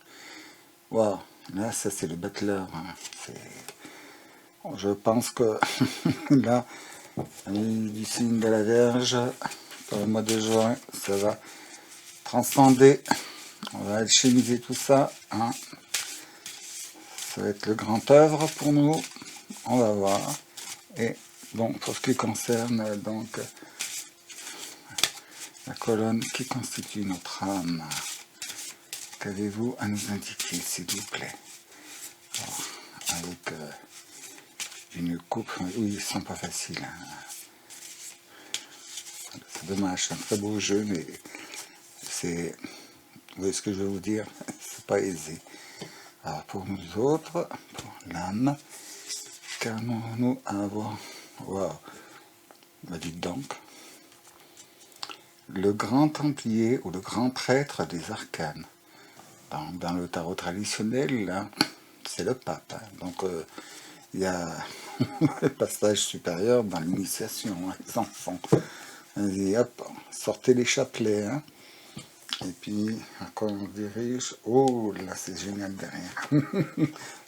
Wow. Là, ça c'est le battleur. Hein. Je pense que là, du signe de la Vierge, pour le mois de juin, ça va transcender. On va alchimiser tout ça. Hein. Ça va être le grand œuvre pour nous. On va voir. Et donc, pour ce qui concerne donc la colonne qui constitue notre âme, qu'avez-vous à nous indiquer, s'il vous plaît? Alors, avec une coupe, oui, ils sont pas faciles. Hein. C'est dommage, c'est un très beau jeu, mais c'est, vous voyez ce que je veux vous dire, c'est pas aisé. Alors pour nous autres, pour l'âme, qu'allons-nous avoir? Waouh, bah dites donc, le grand templier ou le grand prêtre des arcanes. Dans le tarot traditionnel, là, c'est le pape. Hein. Donc il y a le passage supérieur dans l'initiation, hein, les enfants. Allez, hop, sortez les chapelets. Hein. Et puis, quand on dirige, oh là, c'est génial derrière. Je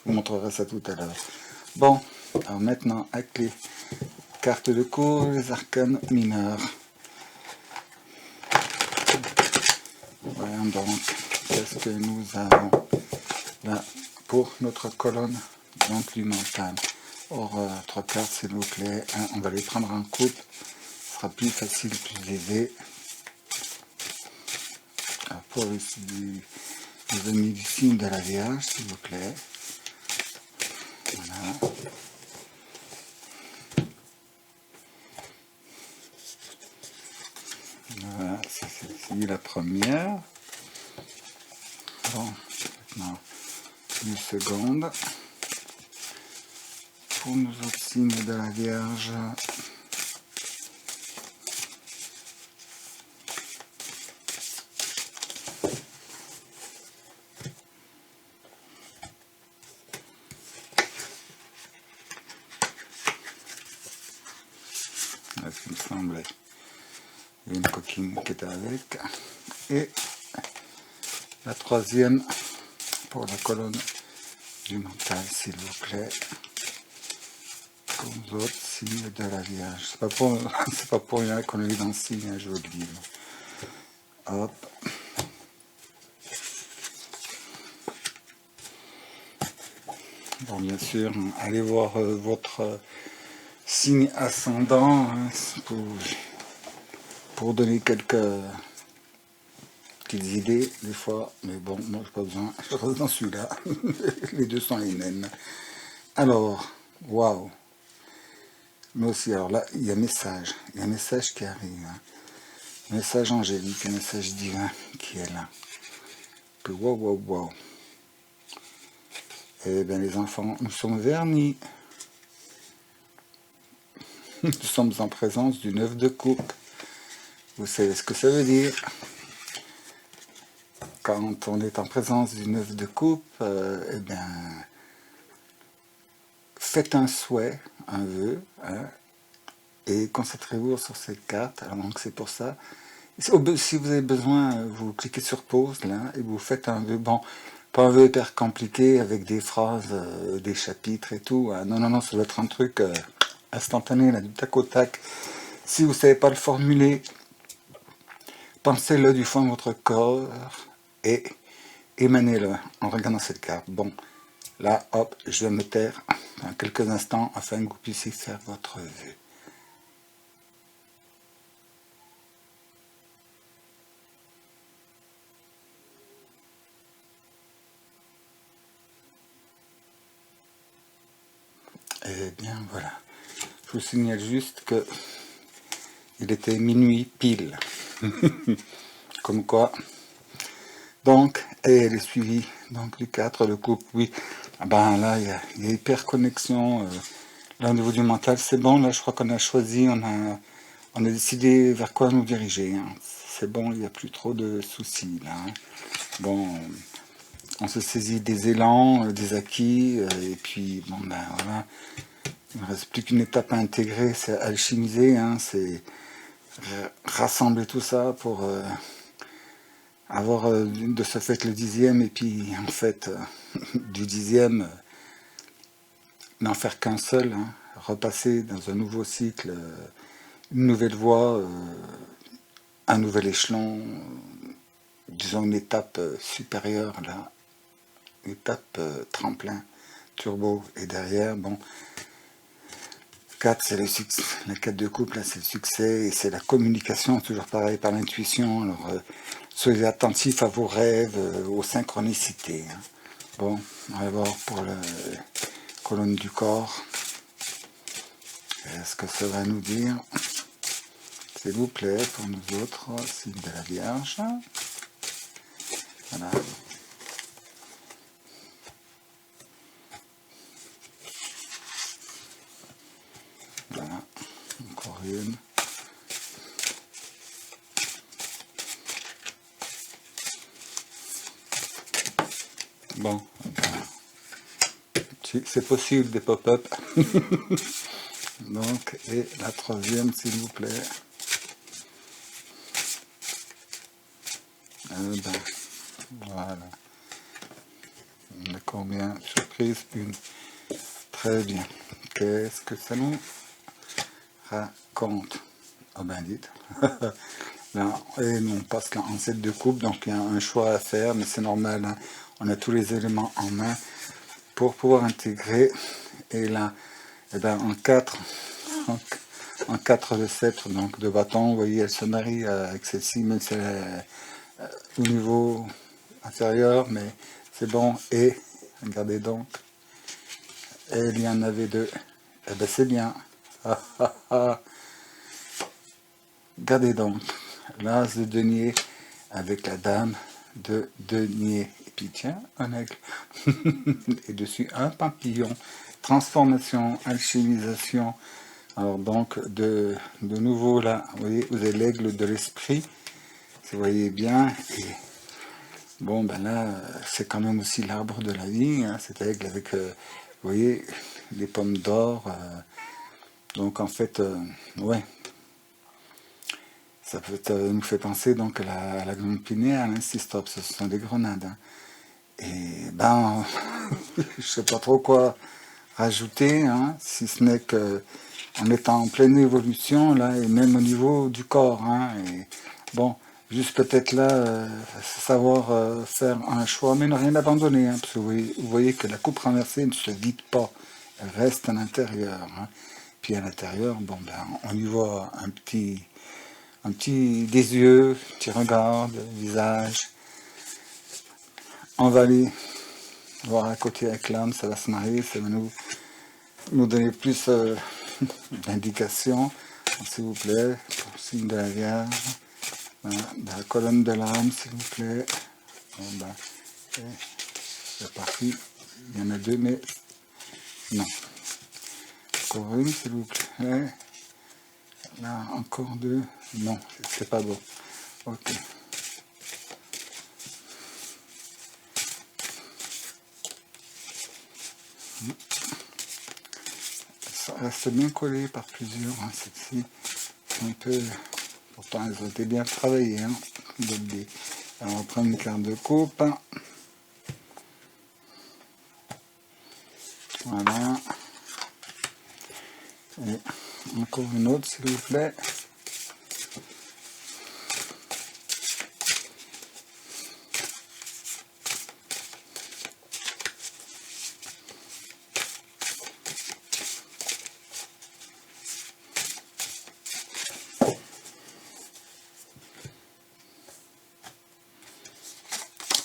vous montrerai ça tout à l'heure. Bon, alors maintenant, avec les cartes de cours, les arcanes mineurs. Voyons donc, qu'est-ce que nous avons là pour notre colonne donc du mental. Or, 3 cartes, s'il vous plaît. Hein, on va les prendre en coupe. Ce sera plus facile, plus aisé. Alors, pour les amis du signe de la Vierge, s'il vous plaît. Voilà. Voilà, ça c'est la première. Bon, maintenant, une seconde. Pour nos autres signes de la Vierge, là, il me semblait, il y a une coquine qui était avec. Et la troisième pour la colonne du mental, s'il vous plaît. Pour nous autres signes de la Vierge. C'est pas pour rien qu'on est dans le signe, hein, je vous le dis. Hop. Bon, bien sûr, allez voir votre signe ascendant hein, pour donner quelques petites idées des fois. Mais bon, moi j'ai pas besoin, je reste dans celui-là. Les deux sont les mêmes. Alors, waouh. Mais aussi, alors là, il y a un message qui arrive. Hein. Message angélique, un message divin qui est là. Que waouh, waouh, waouh. Eh bien, les enfants, nous sommes vernis. Nous sommes en présence du 9 de coupe. Vous savez ce que ça veut dire? Quand on est en présence du 9 de coupe, eh bien, faites un souhait, un vœu, hein, et concentrez-vous sur cette carte. Alors donc c'est pour ça. Si vous avez besoin, vous cliquez sur pause là et vous faites un vœu. Bon, pas un vœu hyper compliqué avec des phrases, des chapitres et tout. Hein. Non, non, non, ça doit être un truc instantané, là, du tac au tac. Si vous ne savez pas le formuler, pensez-le du fond de votre corps et émanez-le en regardant cette carte. Bon, là, hop, je vais me taire dans quelques instants afin que vous puissiez faire votre vœu. Eh bien voilà, je vous signale juste que il était minuit pile. Comme quoi. Donc, et elle est suivie donc du 4, le couple, oui. Ah ben là, il y a hyper connexion. Là, au niveau du mental, c'est bon. Là, je crois qu'on a choisi, on a décidé vers quoi nous diriger, hein. C'est bon, il n'y a plus trop de soucis là, hein. Bon, on se saisit des élans, des acquis, et puis bon ben voilà. Il ne reste plus qu'une étape à intégrer, c'est alchimiser, hein, c'est rassembler tout ça pour avoir de ce fait le 10e, et puis en fait du 10e n'en faire qu'un seul, hein, repasser dans un nouveau cycle, une nouvelle voie, un nouvel échelon, disons une étape supérieure, là, une étape tremplin, turbo, et derrière, bon, 4 c'est le succès, la 4 de couple, là c'est le succès, et c'est la communication, toujours pareil, par l'intuition. Alors soyez attentifs à vos rêves, aux synchronicités, hein. Bon, on va voir pour la colonne du corps. Est-ce que ça va nous dire, s'il vous plaît, pour nous autres, signe de la Vierge. Voilà. Voilà, encore une. Bon, c'est possible des pop-up. Donc, et la troisième, s'il vous plaît. Ben, voilà. On a combien? Surprise, une. Très bien. Qu'est-ce que ça nous raconte? Oh ben dites. Là, et on passe là en 7 de coupe, donc il y a un choix à faire, mais c'est normal, hein. On a tous les éléments en main pour pouvoir intégrer. Et là, et ben, en 4 de 7, donc de bâton, vous voyez, elle se marie avec celle-ci, même si elle est au niveau inférieur, mais c'est bon. Et regardez donc, et il y en avait deux. Eh ben c'est bien. Ah, ah, ah. Regardez donc, l'as de denier avec la dame de denier. Et puis tiens, un aigle. Et dessus, un papillon. Transformation, alchimisation. Alors donc, de nouveau là, vous voyez, vous avez l'aigle de l'esprit, si vous voyez bien. Et bon, ben là, c'est quand même aussi l'arbre de la vie, hein, cet aigle avec, vous voyez, les pommes d'or. Donc en fait, ouais. Ça nous fait penser donc à la glande pinéale, à l'incistope, ce sont des grenades, hein. Et ben, je sais pas trop quoi rajouter, hein, si ce n'est que en étant en pleine évolution, là, et même au niveau du corps, hein, et bon, juste peut-être là, savoir faire un choix, mais ne rien abandonner, hein, parce que vous voyez que la coupe renversée ne se vide pas, elle reste à l'intérieur, hein. Puis à l'intérieur, bon, ben, on y voit un petit des yeux, un petit regard, le visage. On va aller voir à côté avec l'âme, ça va se marier, ça va nous donner plus d'indications, s'il vous plaît, pour le signe de la Vierge. Voilà, la colonne de l'âme, s'il vous plaît. Bon, ben, c'est parti. Il y en a deux, mais non. Encore une, s'il vous plaît. Là, encore deux. Non, c'est pas bon. Ok. Ça reste bien collé par plusieurs, hein, celle-ci. Un peu. Pourtant, elles ont été bien travaillées, hein. Alors, on va prendre une carte de coupe. Voilà. Et encore une autre, s'il vous plaît.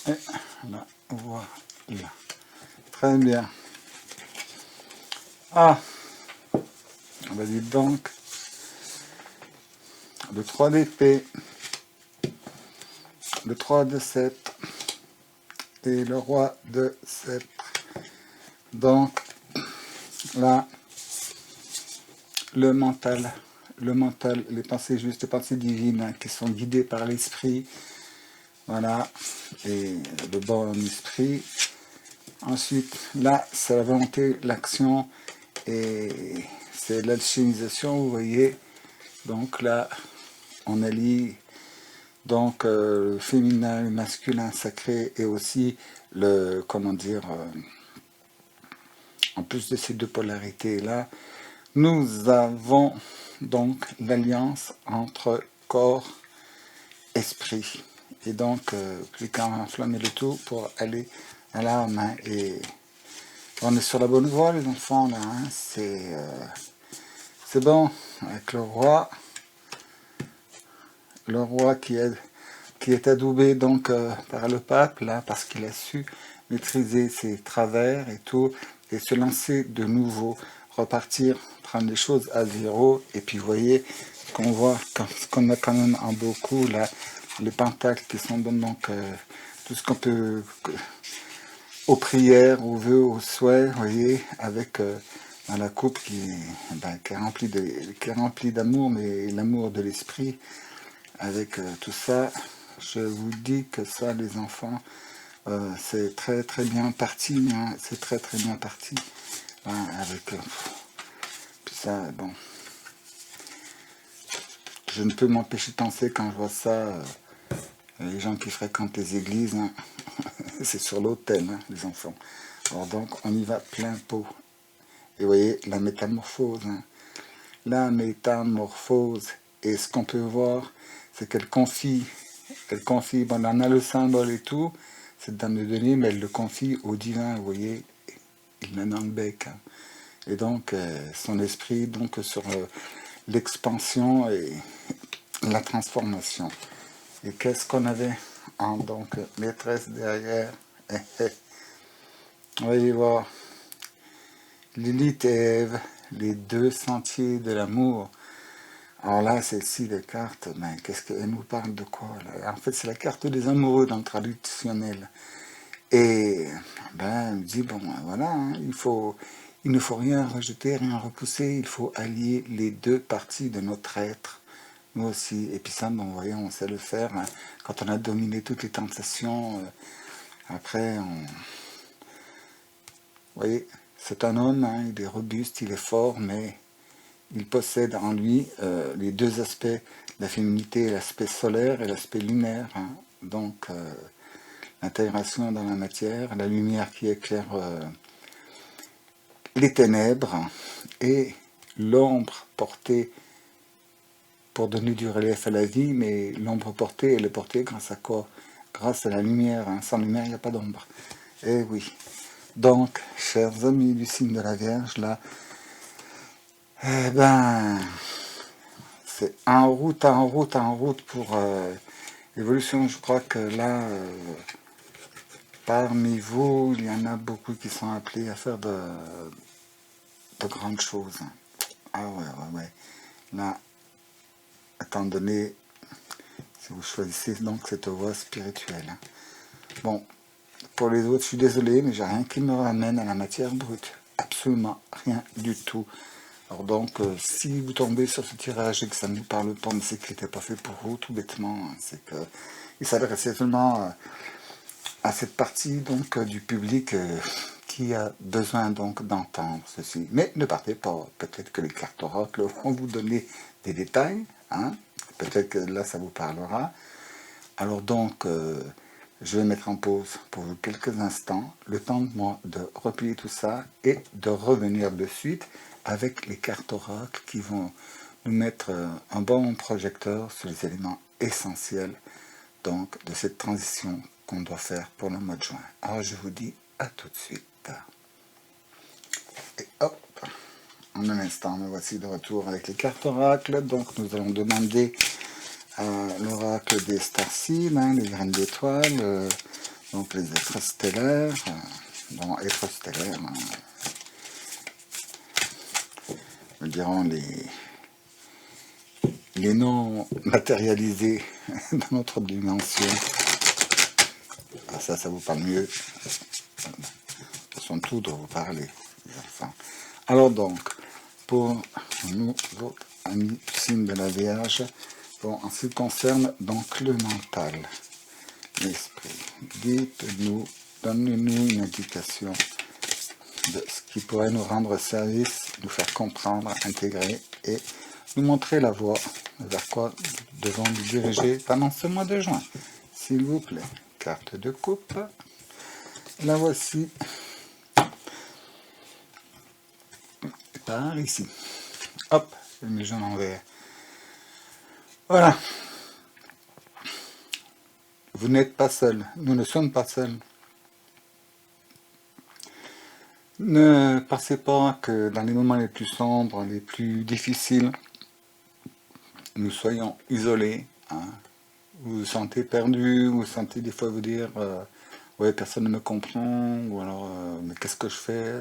Et là, voilà. Très bien. Ah, bah dites donc, le 3 d'épée, le 3 de sceptre et le roi de sceptre. Donc, là, le mental, les pensées justes, les pensées divines hein, qui sont guidées par l'esprit, voilà, et le bon esprit. Ensuite, là, c'est la volonté, l'action, et c'est l'alchimisation, vous voyez. Donc là, on allie donc le féminin, le masculin sacré, et aussi le, comment dire, en plus de ces deux polarités-là, nous avons donc l'alliance entre corps, esprit. Et donc, plus qu'à enflammer le tout pour aller à l'âme. Hein, et on est sur la bonne voie, les enfants, là. Hein, c'est bon. Avec le roi qui est adoubé donc par le pape, là, parce qu'il a su maîtriser ses travers et tout, et se lancer de nouveau, repartir, prendre les choses à zéro, et puis vous voyez qu'on voit qu'on a quand même en beaucoup là les pentacles qui sont donc tout ce qu'on peut aux prières, aux vœux, aux souhaits, vous voyez, avec dans la coupe qui est remplie d'amour, mais l'amour de l'esprit, avec tout ça, je vous dis que ça, les enfants, c'est très très bien parti, hein, c'est très très bien parti, hein, avec puis ça, bon, je ne peux m'empêcher de penser quand je vois ça, les gens qui fréquentent les églises, hein, c'est sur l'autel, hein, les enfants. Alors donc, on y va plein pot. Et vous voyez, la métamorphose, hein, la métamorphose, et ce qu'on peut voir, c'est qu'elle confie, bon, elle en a le symbole et tout, cette dame de Denis, mais elle le confie au divin, vous voyez, il l'a dans le bec. Hein. Et donc, son esprit, donc, sur l'expansion et la transformation. Et qu'est-ce qu'on avait en donc maîtresse derrière? On va y voir Lilith et Ève, les deux sentiers de l'amour. Alors là, celle-ci, les cartes, ben, qu'est-ce qu'elle nous parle de quoi là? En fait, c'est la carte des amoureux dans le traditionnel. Et ben, elle dit, bon, voilà, hein, il ne faut rien rejeter, rien repousser, il faut allier les deux parties de notre être, nous aussi. Et puis ça, bon, vous voyez, on sait le faire. Hein. Quand on a dominé toutes les tentations, après, vous voyez, c'est un homme, hein, il est robuste, il est fort, mais il possède en lui les deux aspects, la féminité, l'aspect solaire et l'aspect lunaire. Hein. Donc, l'intégration dans la matière, la lumière qui éclaire les ténèbres et l'ombre portée pour donner du relief à la vie, mais l'ombre portée, elle est portée grâce à quoi? Grâce à la lumière. Hein. Sans lumière, il n'y a pas d'ombre. Eh oui. Donc, chers amis du signe de la Vierge, là, eh ben, c'est en route pour l'évolution. Je crois que là, parmi vous, il y en a beaucoup qui sont appelés à faire de grandes choses. Ah ouais. Là, étant donné, si vous choisissez donc cette voie spirituelle. Hein. Bon, pour les autres, je suis désolé, mais j'ai rien qui me ramène à la matière brute. Absolument rien du tout. Alors donc, si vous tombez sur ce tirage et que ça ne vous parle pas, mais c'est qu'il n'était pas fait pour vous, tout bêtement. Hein, c'est que il s'adressait seulement à cette partie donc du public qui a besoin donc d'entendre ceci. Mais ne partez pas. Peut-être que les cartes oracles vont vous donner des détails. Hein. Peut-être que là, ça vous parlera. Alors donc, je vais mettre en pause pour vous quelques instants, le temps de moi de replier tout ça et de revenir de suite avec les cartes oracles qui vont nous mettre un bon projecteur sur les éléments essentiels donc de cette transition qu'on doit faire pour le mois de juin. Alors je vous dis à tout de suite. Et hop, en un instant, me voici de retour avec les cartes oracles. Donc nous allons demander à l'oracle des starseeds, hein, les graines d'étoiles, donc les êtres stellaires, êtres stellaires, hein, nous dirons les non matérialisés dans notre dimension. Ah, ça vous parle mieux. Ce sont tout dont vous parlez, les enfants. Alors donc, pour nous autres amis signes de la Vierge, bon, en ce qui concerne donc le mental, l'esprit, dites-nous, donnez-nous une indication de ce qui pourrait nous rendre service, nous faire comprendre, intégrer et nous montrer la voie vers quoi nous devons nous diriger pendant ce mois de juin. S'il vous plaît, carte de coupe, la voici, par ici. Hop, je mets jaune en vert. Voilà. Vous n'êtes pas seul, nous ne sommes pas seuls. Ne pensez pas que dans les moments les plus sombres, les plus difficiles, nous soyons isolés. Hein. Vous vous sentez perdu, vous vous sentez des fois vous dire ouais, personne ne me comprend, ou alors mais qu'est-ce que je fais,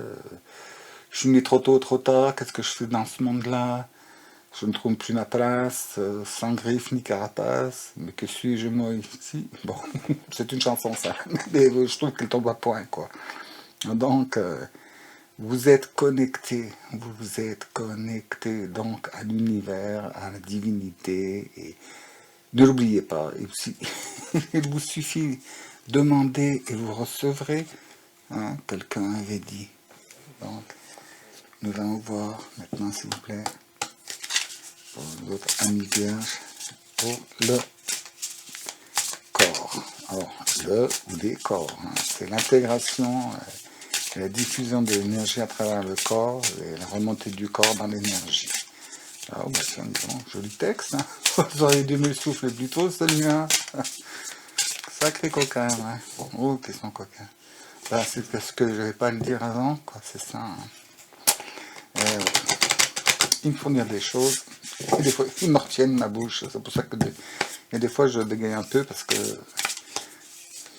je suis né trop tôt, trop tard, qu'est-ce que je fais dans ce monde-là, je ne trouve plus ma place, sans griffe ni carapace, mais que suis-je moi ici? Bon, c'est une chanson ça, mais je trouve qu'elle tombe à point, quoi. Donc, vous êtes connecté donc à l'univers, à la divinité, et ne l'oubliez pas, et aussi, il vous suffit de demander et vous recevrez, hein, quelqu'un avait dit. Donc, nous allons voir maintenant, s'il vous plaît, pour votre ami vierge, pour le corps. Alors, le ou des corps, hein, c'est l'intégration, la diffusion de l'énergie à travers le corps et la remontée du corps dans l'énergie. Ah, bah tiens, bon, joli texte, hein. Vous auriez dû me le souffler plus tôt, celui-là. Sacré coquin, ouais. Oh, qu'ils sont coquins. Bah, c'est parce que je n'avais pas à le dire avant, quoi, c'est ça. Hein. Ouais. Il me faut dire des choses, et des fois, ils me retiennent ma bouche. C'est pour ça que des fois, je bégaye un peu, parce que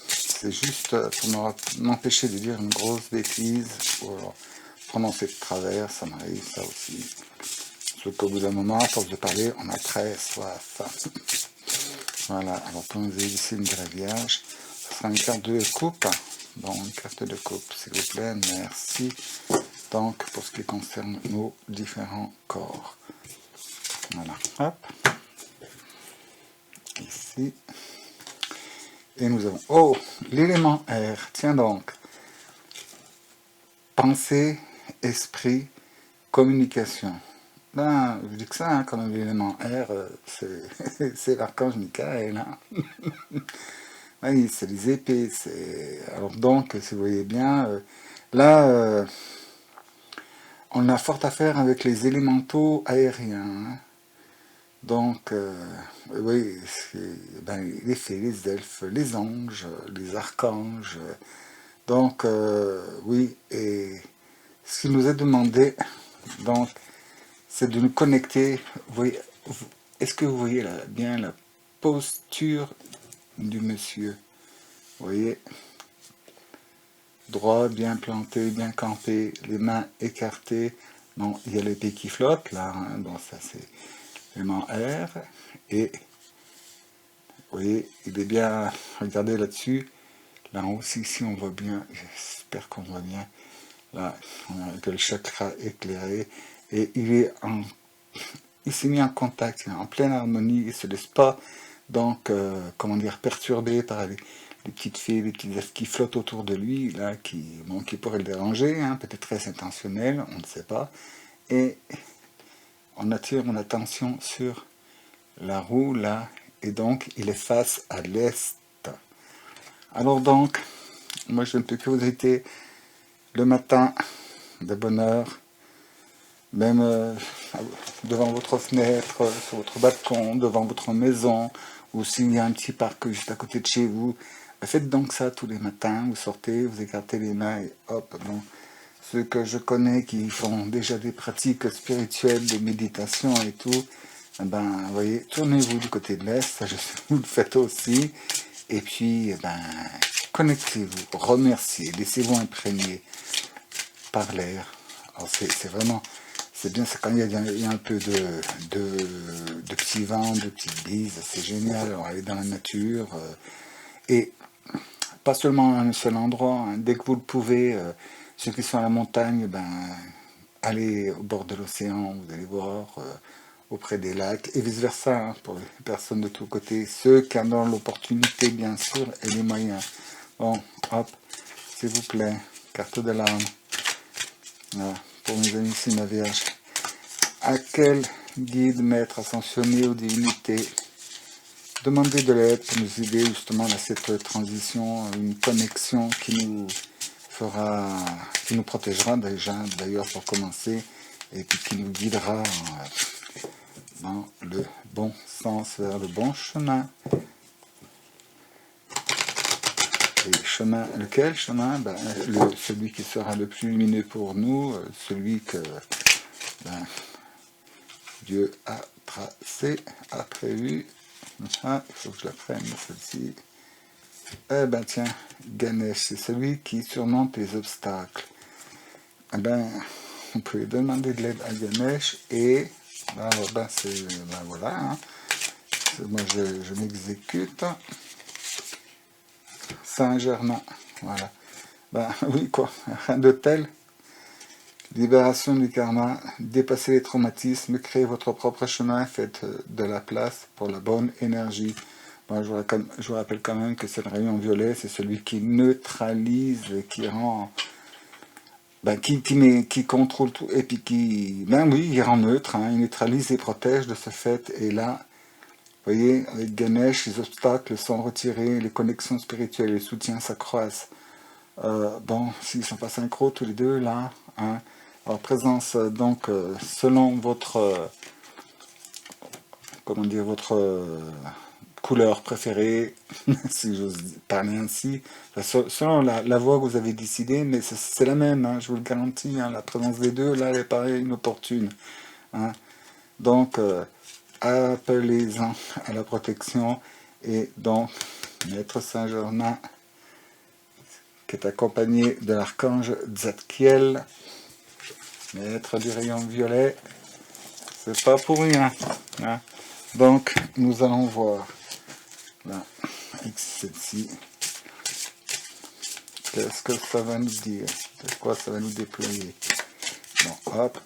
c'est juste pour m'empêcher de dire une grosse bêtise, ou alors prononcer de travers, ça m'arrive, ça aussi. Sauf qu'au bout d'un moment, à force de parler, on a très soif. Voilà, alors pour nous ici de la Vierge, ce sera une carte de coupe. Bon, une carte de coupe, s'il vous plaît, merci. Donc, pour ce qui concerne nos différents corps. Voilà, hop. Ici. Et nous avons, oh, l'élément R, tiens donc. Pensée, esprit, communication. Ben, je dis que ça, hein, quand même, l'élément R, c'est l'archange Michael. Hein. Oui, c'est les épées. Alors donc, si vous voyez bien, là, on a fort à faire avec les élémentaux aériens. Hein. Donc, oui, ben, les fées, les elfes, les anges, les archanges. Donc, oui, et ce qui nous est demandé, donc, c'est de nous connecter. Est-ce que vous voyez là, bien la posture du monsieur? Vous voyez, droit, bien planté, bien campé, les mains écartées. Bon, il y a l'épée qui flotte là, hein, bon, ça c'est l'élément R. Et vous voyez, il est bien, regardez là-dessus. Là aussi, si on voit bien, j'espère qu'on voit bien. Là, on a le chakra éclairé. Et il s'est mis en contact, en pleine harmonie, il ne se laisse pas, donc, comment dire, perturbé par les petites fées, les petits elfes qui flottent autour de lui, là, qui pourraient le déranger, hein, peut-être très intentionnel, on ne sait pas. Et on attire mon attention sur la roue, là, et donc, il est face à l'est. Alors donc, moi je ne peux que vous inviter le matin, de bonne heure, même devant votre fenêtre, sur votre balcon, devant votre maison, ou s'il y a un petit parc juste à côté de chez vous, faites donc ça tous les matins, vous sortez, vous écartez les mains et hop, bon. Ceux que je connais qui font déjà des pratiques spirituelles, de méditation et tout, ben, vous voyez, tournez-vous du côté de l'Est, ça je sais que vous le faites aussi, et puis, ben, connectez-vous, remerciez, laissez-vous imprégner par l'air. Alors c'est vraiment, c'est bien, c'est quand il y a un peu de petits vents, de petites brises, c'est génial. Alors, aller dans la nature, et pas seulement à un seul endroit, hein. Dès que vous le pouvez, ceux qui sont à la montagne, ben, allez au bord de l'océan, vous allez voir, auprès des lacs, et vice-versa, hein, pour les personnes de tous côtés, ceux qui en ont l'opportunité, bien sûr, et les moyens. Bon, hop, s'il vous plaît, carte de l'âme, voilà, pour mes amis ici, ma Vierge. À quel guide, maître, ascensionné ou divinité demander de l'aide pour nous aider justement à cette transition, une connexion qui nous protégera déjà, d'ailleurs pour commencer, et puis qui nous guidera dans le bon sens, vers le bon chemin. Et chemin, lequel chemin? Ben, celui qui sera le plus lumineux pour nous, celui que ben, Dieu a tracé, a prévu. Ah, il faut que je la prenne, celle-ci. Eh ben tiens, Ganesh, c'est celui qui surmonte les obstacles. Eh ben, on peut demander de l'aide à Ganesh et ben, ben voilà, hein. Moi je m'exécute. Saint-Germain, voilà. Ben oui quoi, rien de tel. Libération du karma, dépassez les traumatismes, créez votre propre chemin, faites de la place pour la bonne énergie. Bon, je vous rappelle quand même que c'est le rayon violet, c'est celui qui neutralise, qui rend, ben, qui contrôle tout, et puis ben oui, il rend neutre, hein, il neutralise et protège de ce fait. Et là, vous voyez, avec Ganesh, les obstacles sont retirés, les connexions spirituelles, les soutiens s'accroissent. Bon, s'ils sont pas synchro tous les deux là, hein. Alors présence donc selon votre comment dire votre couleur préférée, si j'ose parler ainsi, enfin, selon la voie que vous avez décidé, mais c'est la même, hein, je vous le garantis, hein, la présence des deux là elle est pareil inopportune, hein. Donc appelez-en à la protection. Et donc Maître Saint-Germain qui est accompagné de l'archange Zadkiel, maître du rayon violet, c'est pas pour rien, hein. Donc nous allons voir la X7ci, qu'est-ce que ça va nous dire, de quoi ça va nous déployer. Bon, hop,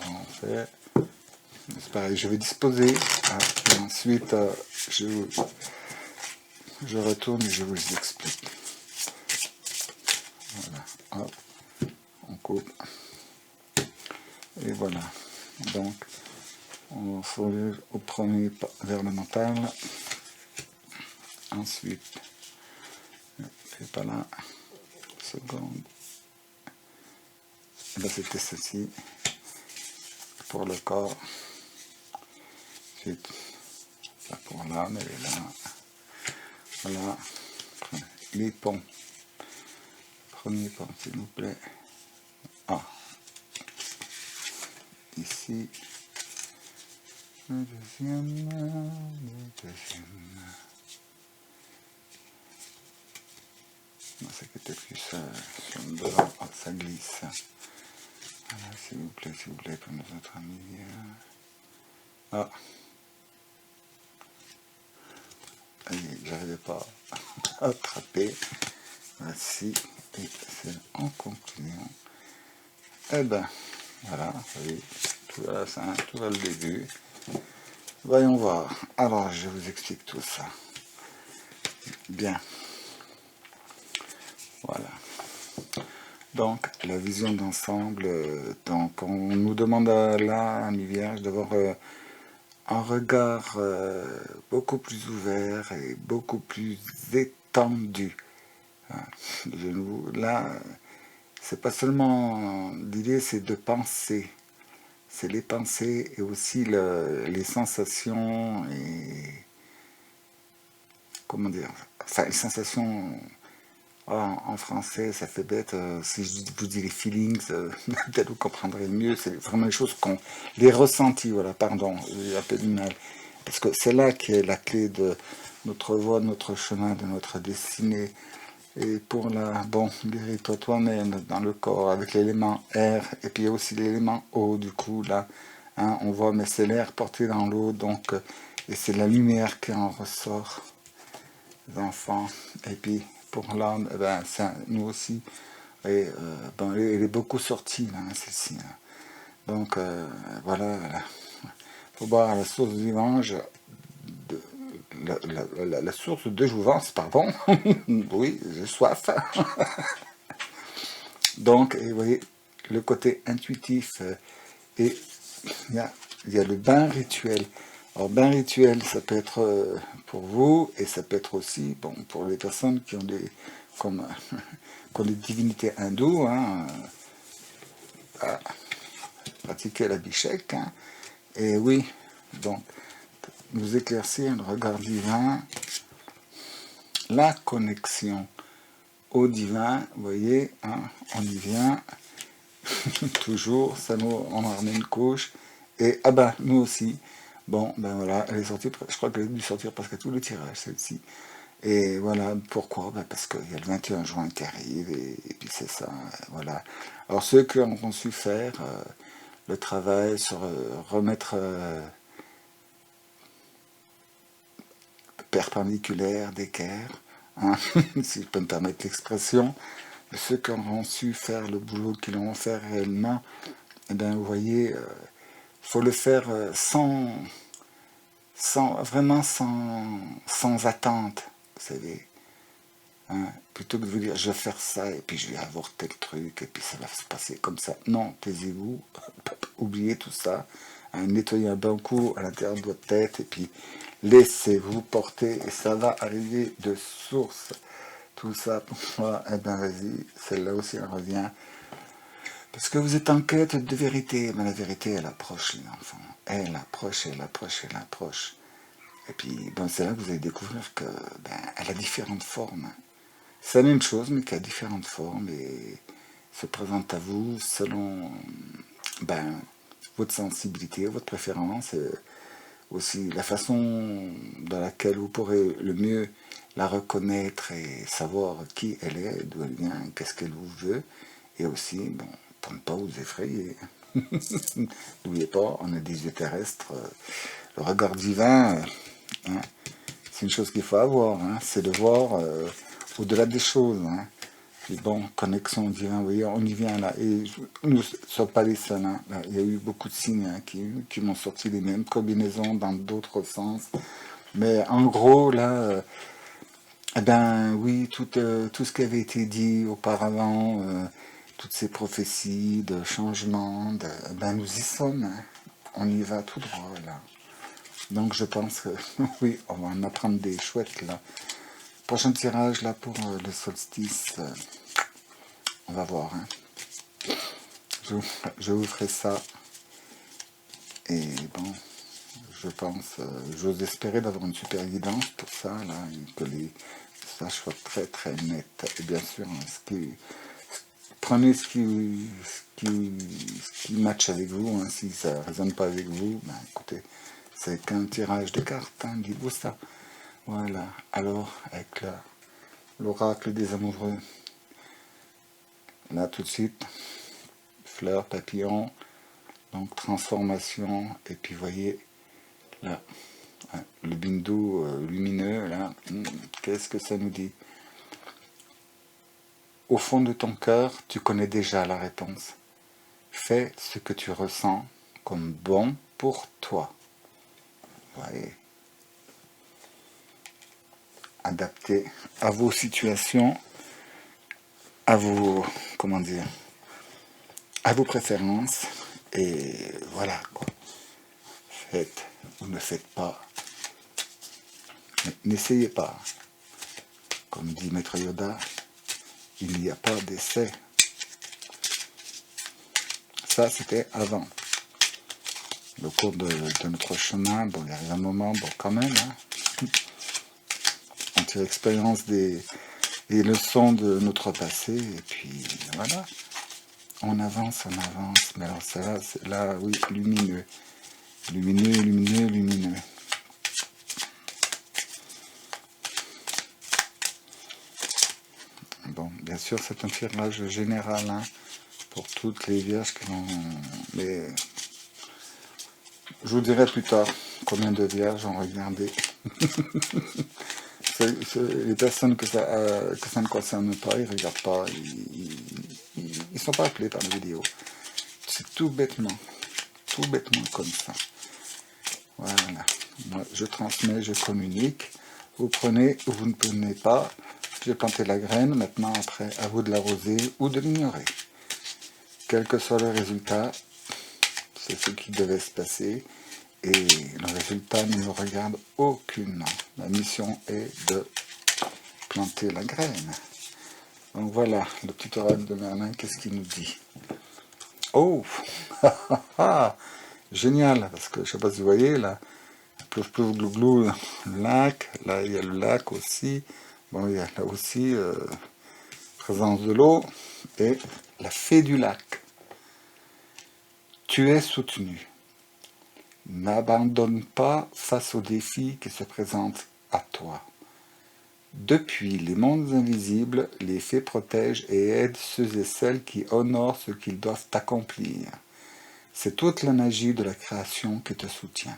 on fait, c'est pareil, je vais disposer, et ensuite je retourne et je vous explique. Voilà, hop, on coupe. Et voilà, donc on soulève au premier pas vers le mental, ensuite, c'est pas là, seconde, là c'était ceci, pour le corps, ensuite, là pour l'âme, elle est là, voilà, les ponts, premier pont s'il vous plaît, ah, ici, le deuxième, non, c'est peut-être plus sur le devant, oh, ça glisse, voilà, s'il vous plaît, pour nos autres amis, ah, j'arrivais pas à attraper, voici, et c'est en conclusion, et ben, voilà, vous voyez, tout va, tout va le début. Voyons voir. Alors, je vous explique tout ça. Bien. Voilà. Donc, la vision d'ensemble. Donc, on nous demande là, amis vierges, d'avoir un regard beaucoup plus ouvert et beaucoup plus étendu. Là, c'est pas seulement l'idée, c'est de penser. C'est les pensées et aussi les sensations et comment dire, enfin les sensations en français ça fait bête, si je vous dis les feelings, peut-être vous comprendrez mieux, c'est vraiment les choses les ressentis, voilà, pardon, j'ai un peu du mal, parce que c'est là qui est la clé de notre voie, de notre chemin, de notre destinée, Et pour la, bon, guéris-toi toi-même dans le corps avec l'élément R et puis il y a aussi l'élément O du coup là, hein, on voit, mais c'est l'air porté dans l'eau donc, et c'est la lumière qui en ressort, les enfants. Et puis pour l'âme, eh ben, nous aussi, et, bon, elle est beaucoup sortie là, hein, celle-ci. Là. Donc voilà, faut boire à la source du Gange, de, la source de jouvence, pardon. Oui, j'ai soif. Donc, et vous voyez, le côté intuitif, et il y a le bain rituel. Alors, bain rituel, ça peut être pour vous, et ça peut être aussi bon, pour les personnes qui ont comme, qui ont des divinités hindoues, hein, à pratiquer l'abhishek. Hein. Et oui, donc, nous éclaircir le regard divin, la connexion au divin, vous voyez, hein, on y vient, toujours, ça nous, on en remet une couche, et ah ben, nous aussi, bon, ben voilà, elle est sortie, je crois qu'elle a dû sortir presque tout le tirage, celle-ci, et voilà, pourquoi, ben parce qu'il y a le 21 juin qui arrive, et puis c'est ça, voilà. Alors ceux qui ont su faire le travail sur remettre perpendiculaire, d'équerre, hein, si je peux me permettre l'expression, ceux qui auront su faire le boulot qu'ils vont faire réellement, eh bien, vous voyez, faut le faire vraiment sans attente, vous savez. Hein, plutôt que de vous dire, je vais faire ça, et puis je vais avoir tel truc, et puis ça va se passer comme ça. Non, taisez-vous, oubliez tout ça, hein, nettoyez un bon coup à l'intérieur de votre tête, et puis laissez-vous porter, et ça va arriver de source. Tout ça, pour moi, eh ben vas-y, celle-là aussi elle revient. Parce que vous êtes en quête de vérité, mais la vérité, elle approche, les enfants. Elle approche, elle approche, elle approche. Et puis, bon, c'est là que vous allez découvrir que, ben, elle a différentes formes. C'est la même chose, mais qui a différentes formes et se présente à vous selon, ben, votre sensibilité, votre préférence, et aussi la façon dans laquelle vous pourrez le mieux la reconnaître et savoir qui elle est, d'où elle vient, qu'est-ce qu'elle vous veut, et aussi, bon, pour ne pas vous effrayer. N'oubliez pas, on a des yeux terrestres, le regard divin, hein, c'est une chose qu'il faut avoir, hein, c'est de voir au-delà des choses. Hein. Puis bon, connexion au divin, vous voyez, on y vient là. Et nous ne sommes pas les seuls. Hein. Là, il y a eu beaucoup de signes hein, qui m'ont sorti les mêmes combinaisons dans d'autres sens. Mais en gros, là, eh ben oui, tout ce qui avait été dit auparavant, toutes ces prophéties de changement, ben nous y sommes. Hein. On y va tout droit là. Donc je pense que oui, on va en apprendre des chouettes là. Prochain tirage là pour le solstice, on va voir. Hein. Je vous ferai ça. Et bon, je pense, j'ose espérer d'avoir une super guidance pour ça là, et que les messages soient très très nets. Et bien sûr, hein, prenez ce qui match avec vous. Hein. Si ça ne résonne pas avec vous, ben écoutez, c'est qu'un tirage de cartes. Hein, dites-vous ça. Voilà. Alors, avec l'oracle des amoureux. Là, tout de suite, fleurs, papillons, donc transformation, et puis voyez, là, hein, le bindou lumineux, là, qu'est-ce que ça nous dit? Au fond de ton cœur, tu connais déjà la réponse. Fais ce que tu ressens comme bon pour toi. Voyez. Adapté à vos situations, à vos, comment dire, à vos préférences, et voilà quoi. Faites ou ne faites pas. N'essayez pas. Comme dit Maître Yoda, il n'y a pas d'essai. Ça, c'était avant. Le cours de notre chemin, bon, il y a un moment, bon, quand même, hein, on tire expérience des leçons de notre passé, et puis voilà. On avance, mais alors ça c'est là, oui, lumineux. Lumineux, lumineux, lumineux. bien sûr, c'est un tirage général hein, pour toutes les vierges qui ont... Mais je vous dirai plus tard combien de vierges ont regardé. Les personnes que ça ne concerne pas, ils ne regardent pas, ils sont pas appelés par la vidéo. C'est tout bêtement comme ça. Voilà. Moi, je transmets, je communique. Vous prenez ou vous ne prenez pas. J'ai planté la graine. Maintenant, après, à vous de l'arroser ou de l'ignorer. Quel que soit le résultat, c'est ce qui devait se passer. Et le résultat ne nous regarde aucunement. La mission est de planter la graine. Donc voilà, le petit oracle de Merlin, qu'est-ce qu'il nous dit? Oh génial, parce que je ne sais pas si vous voyez, là, plouf plouf glou glou, le lac, là il y a le lac aussi, bon il y a là aussi présence de l'eau, et la fée du lac. Tu es soutenu. N'abandonne pas face aux défis qui se présentent à toi. Depuis les mondes invisibles, les fées protègent et aident ceux et celles qui honorent ce qu'ils doivent accomplir. C'est toute la magie de la création qui te soutient.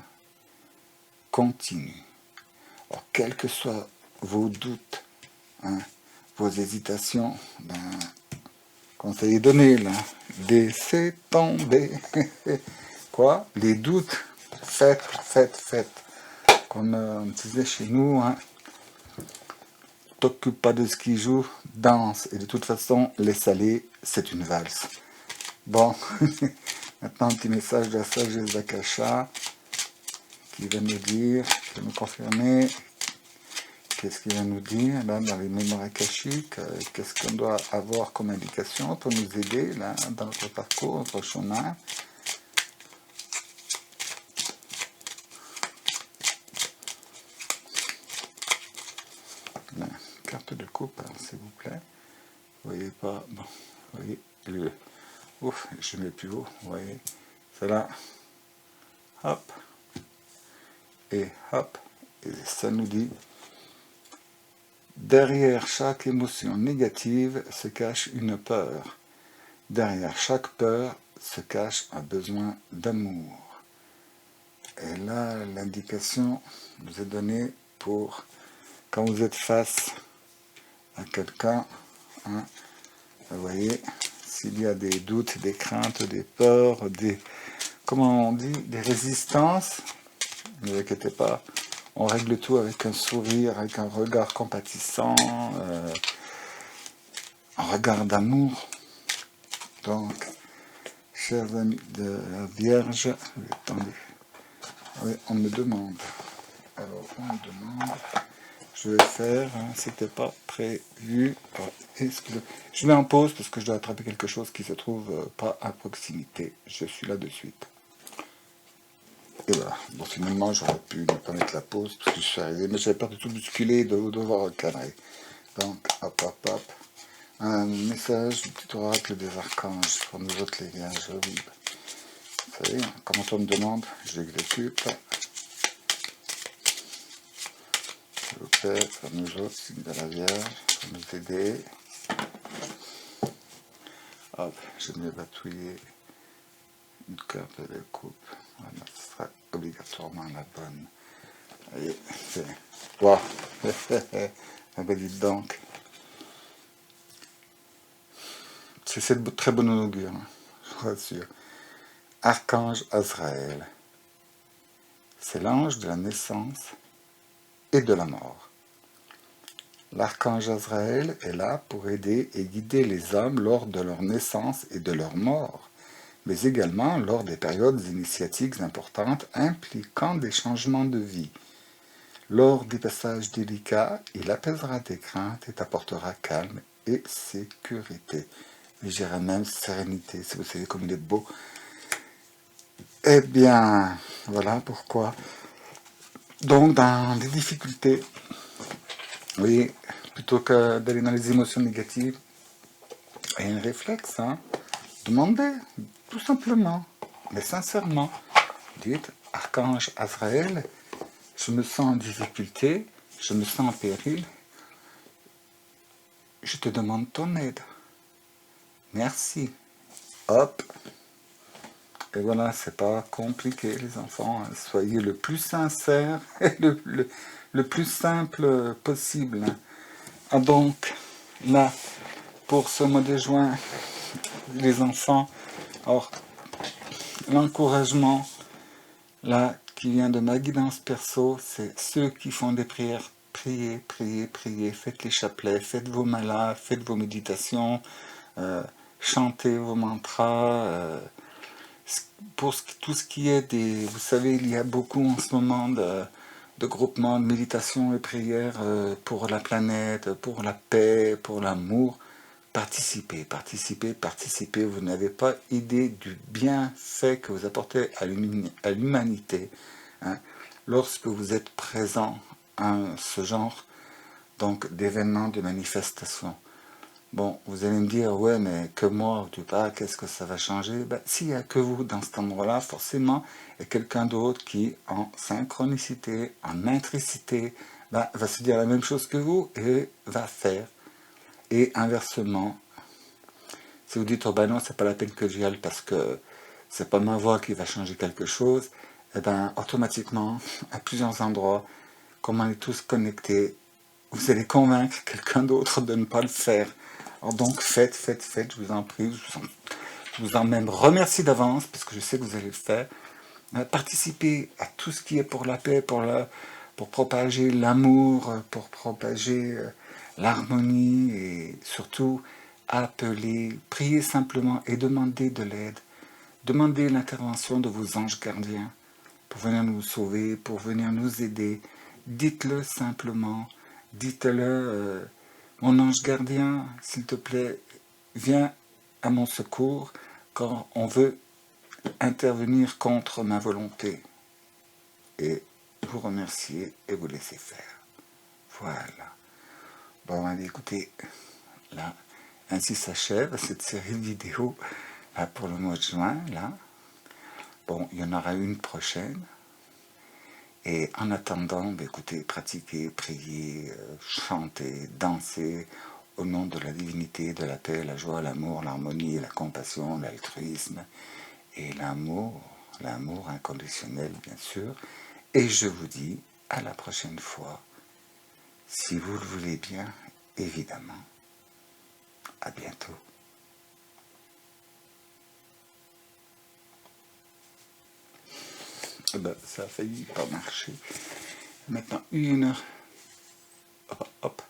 Continue. Alors, quels que soient vos doutes, hein, vos hésitations, ben, conseil est donné là. Laissez tomber. Quoi? Les doutes, faites. Comme on disait chez nous, hein, t'occupe pas de ce qui joue, danse. Et de toute façon, laisse aller, c'est une valse. Bon, maintenant un petit message de la sagesse d'Akasha qui va nous dire, qui va nous confirmer, qu'est-ce qu'il va nous dire là dans les mémoires akashiques, qu'est-ce qu'on doit avoir comme indication pour nous aider là dans notre parcours, notre chemin. La carte de coupe, hein, s'il vous plaît. Vous voyez pas, bon, vous voyez le... Ouf, je mets plus haut, vous voyez, c'est là, hop, et hop, et ça nous dit, derrière chaque émotion négative se cache une peur, derrière chaque peur se cache un besoin d'amour. Et là, l'indication nous est donnée pour, quand vous êtes face à quelqu'un, hein, vous voyez, s'il y a des doutes, des craintes, des peurs, des, comment on dit, des résistances, ne vous inquiétez pas, on règle tout avec un sourire, avec un regard compatissant, un regard d'amour. Donc, chers amis de la Vierge, attendez, oui, on me demande, alors on me demande, je vais faire, hein, c'était pas prévu, je mets en pause parce que je dois attraper quelque chose qui se trouve pas à proximité, je suis là de suite. Et voilà, bon finalement j'aurais pu ne pas mettre la pause parce que je suis arrivé, mais j'avais peur de tout bousculer et de devoir recadrer. Donc hop, un message du petit oracle des archanges pour nous autres les vierges. Oui. Vous savez, quand on me demande, je l'exécute. S'il vous plaît, pour nous autres, signe de la Vierge, pour nous aider. Hop, je vais batouiller une carte de coupe. Voilà, ce sera obligatoirement la bonne. Voyez, c'est... Wow. Ah ben dites donc. C'est de très bon augure, hein, je vous rassure. Archange Azraël. C'est l'ange de la naissance et de la mort. L'archange Azraël est là pour aider et guider les hommes lors de leur naissance et de leur mort, mais également lors des périodes initiatiques importantes impliquant des changements de vie. Lors des passages délicats, il apaisera tes craintes et t'apportera calme et sécurité. Et je dirais même sérénité, si vous savez comme il est beau. Eh bien, voilà pourquoi. Donc, dans des difficultés, oui, plutôt que d'aller dans les émotions négatives, il y a un réflexe, hein. Demandez, tout simplement, mais sincèrement. Dites, Archange Azraël, je me sens en difficulté, je me sens en péril, je te demande ton aide. Merci. Hop. Et voilà, c'est pas compliqué les enfants. Soyez le plus sincère et le plus simple possible. Ah donc, là, pour ce mois de juin, les enfants, alors, l'encouragement, là, qui vient de ma guidance perso, c'est ceux qui font des prières. Priez, priez, priez, faites les chapelets, faites vos malas, faites vos méditations, euh, chantez vos mantras. Pour tout ce qui est des... Vous savez, il y a beaucoup en ce moment de groupements de méditation et prières pour la planète, pour la paix, pour l'amour. Participez, participez, participez. Vous n'avez pas idée du bienfait que vous apportez à l'humanité, hein, lorsque vous êtes présent à ce genre donc d'événements, de manifestations. Bon, vous allez me dire, ouais, mais que moi, tu pas, qu'est-ce que ça va changer? Ben, s'il n'y a que vous dans cet endroit-là, forcément, il y a quelqu'un d'autre qui, en synchronicité, en intricité, ben, va se dire la même chose que vous et va faire. Et inversement, si vous dites, oh ben non, c'est pas la peine que j'y aille parce que c'est pas ma voix qui va changer quelque chose, et ben, automatiquement, à plusieurs endroits, comme on est tous connectés, vous allez convaincre quelqu'un d'autre de ne pas le faire. Alors donc, faites, faites, faites, je vous en prie, je vous en même remercie d'avance, parce que je sais que vous allez le faire. Participez à tout ce qui est pour la paix, pour propager l'amour, pour propager l'harmonie, et surtout, appelez, priez simplement et demandez de l'aide. Demandez l'intervention de vos anges gardiens pour venir nous sauver, pour venir nous aider. Dites-le simplement. Dites-le, mon ange gardien, s'il te plaît, viens à mon secours quand on veut intervenir contre ma volonté. Et vous remercier et vous laisser faire. Voilà. Bon, allez, écoutez, là, ainsi s'achève cette série de vidéos là, pour le mois de juin. Là. Bon, il y en aura une prochaine. Et en attendant, écoutez, pratiquez, priez, chantez, dansez au nom de la divinité, de la paix, la joie, l'amour, l'harmonie, la compassion, l'altruisme et l'amour inconditionnel, bien sûr. Et je vous dis à la prochaine fois, si vous le voulez bien, évidemment. À bientôt. Eh ben, ça a failli pas marcher. Maintenant, 1 heure. Hop, hop.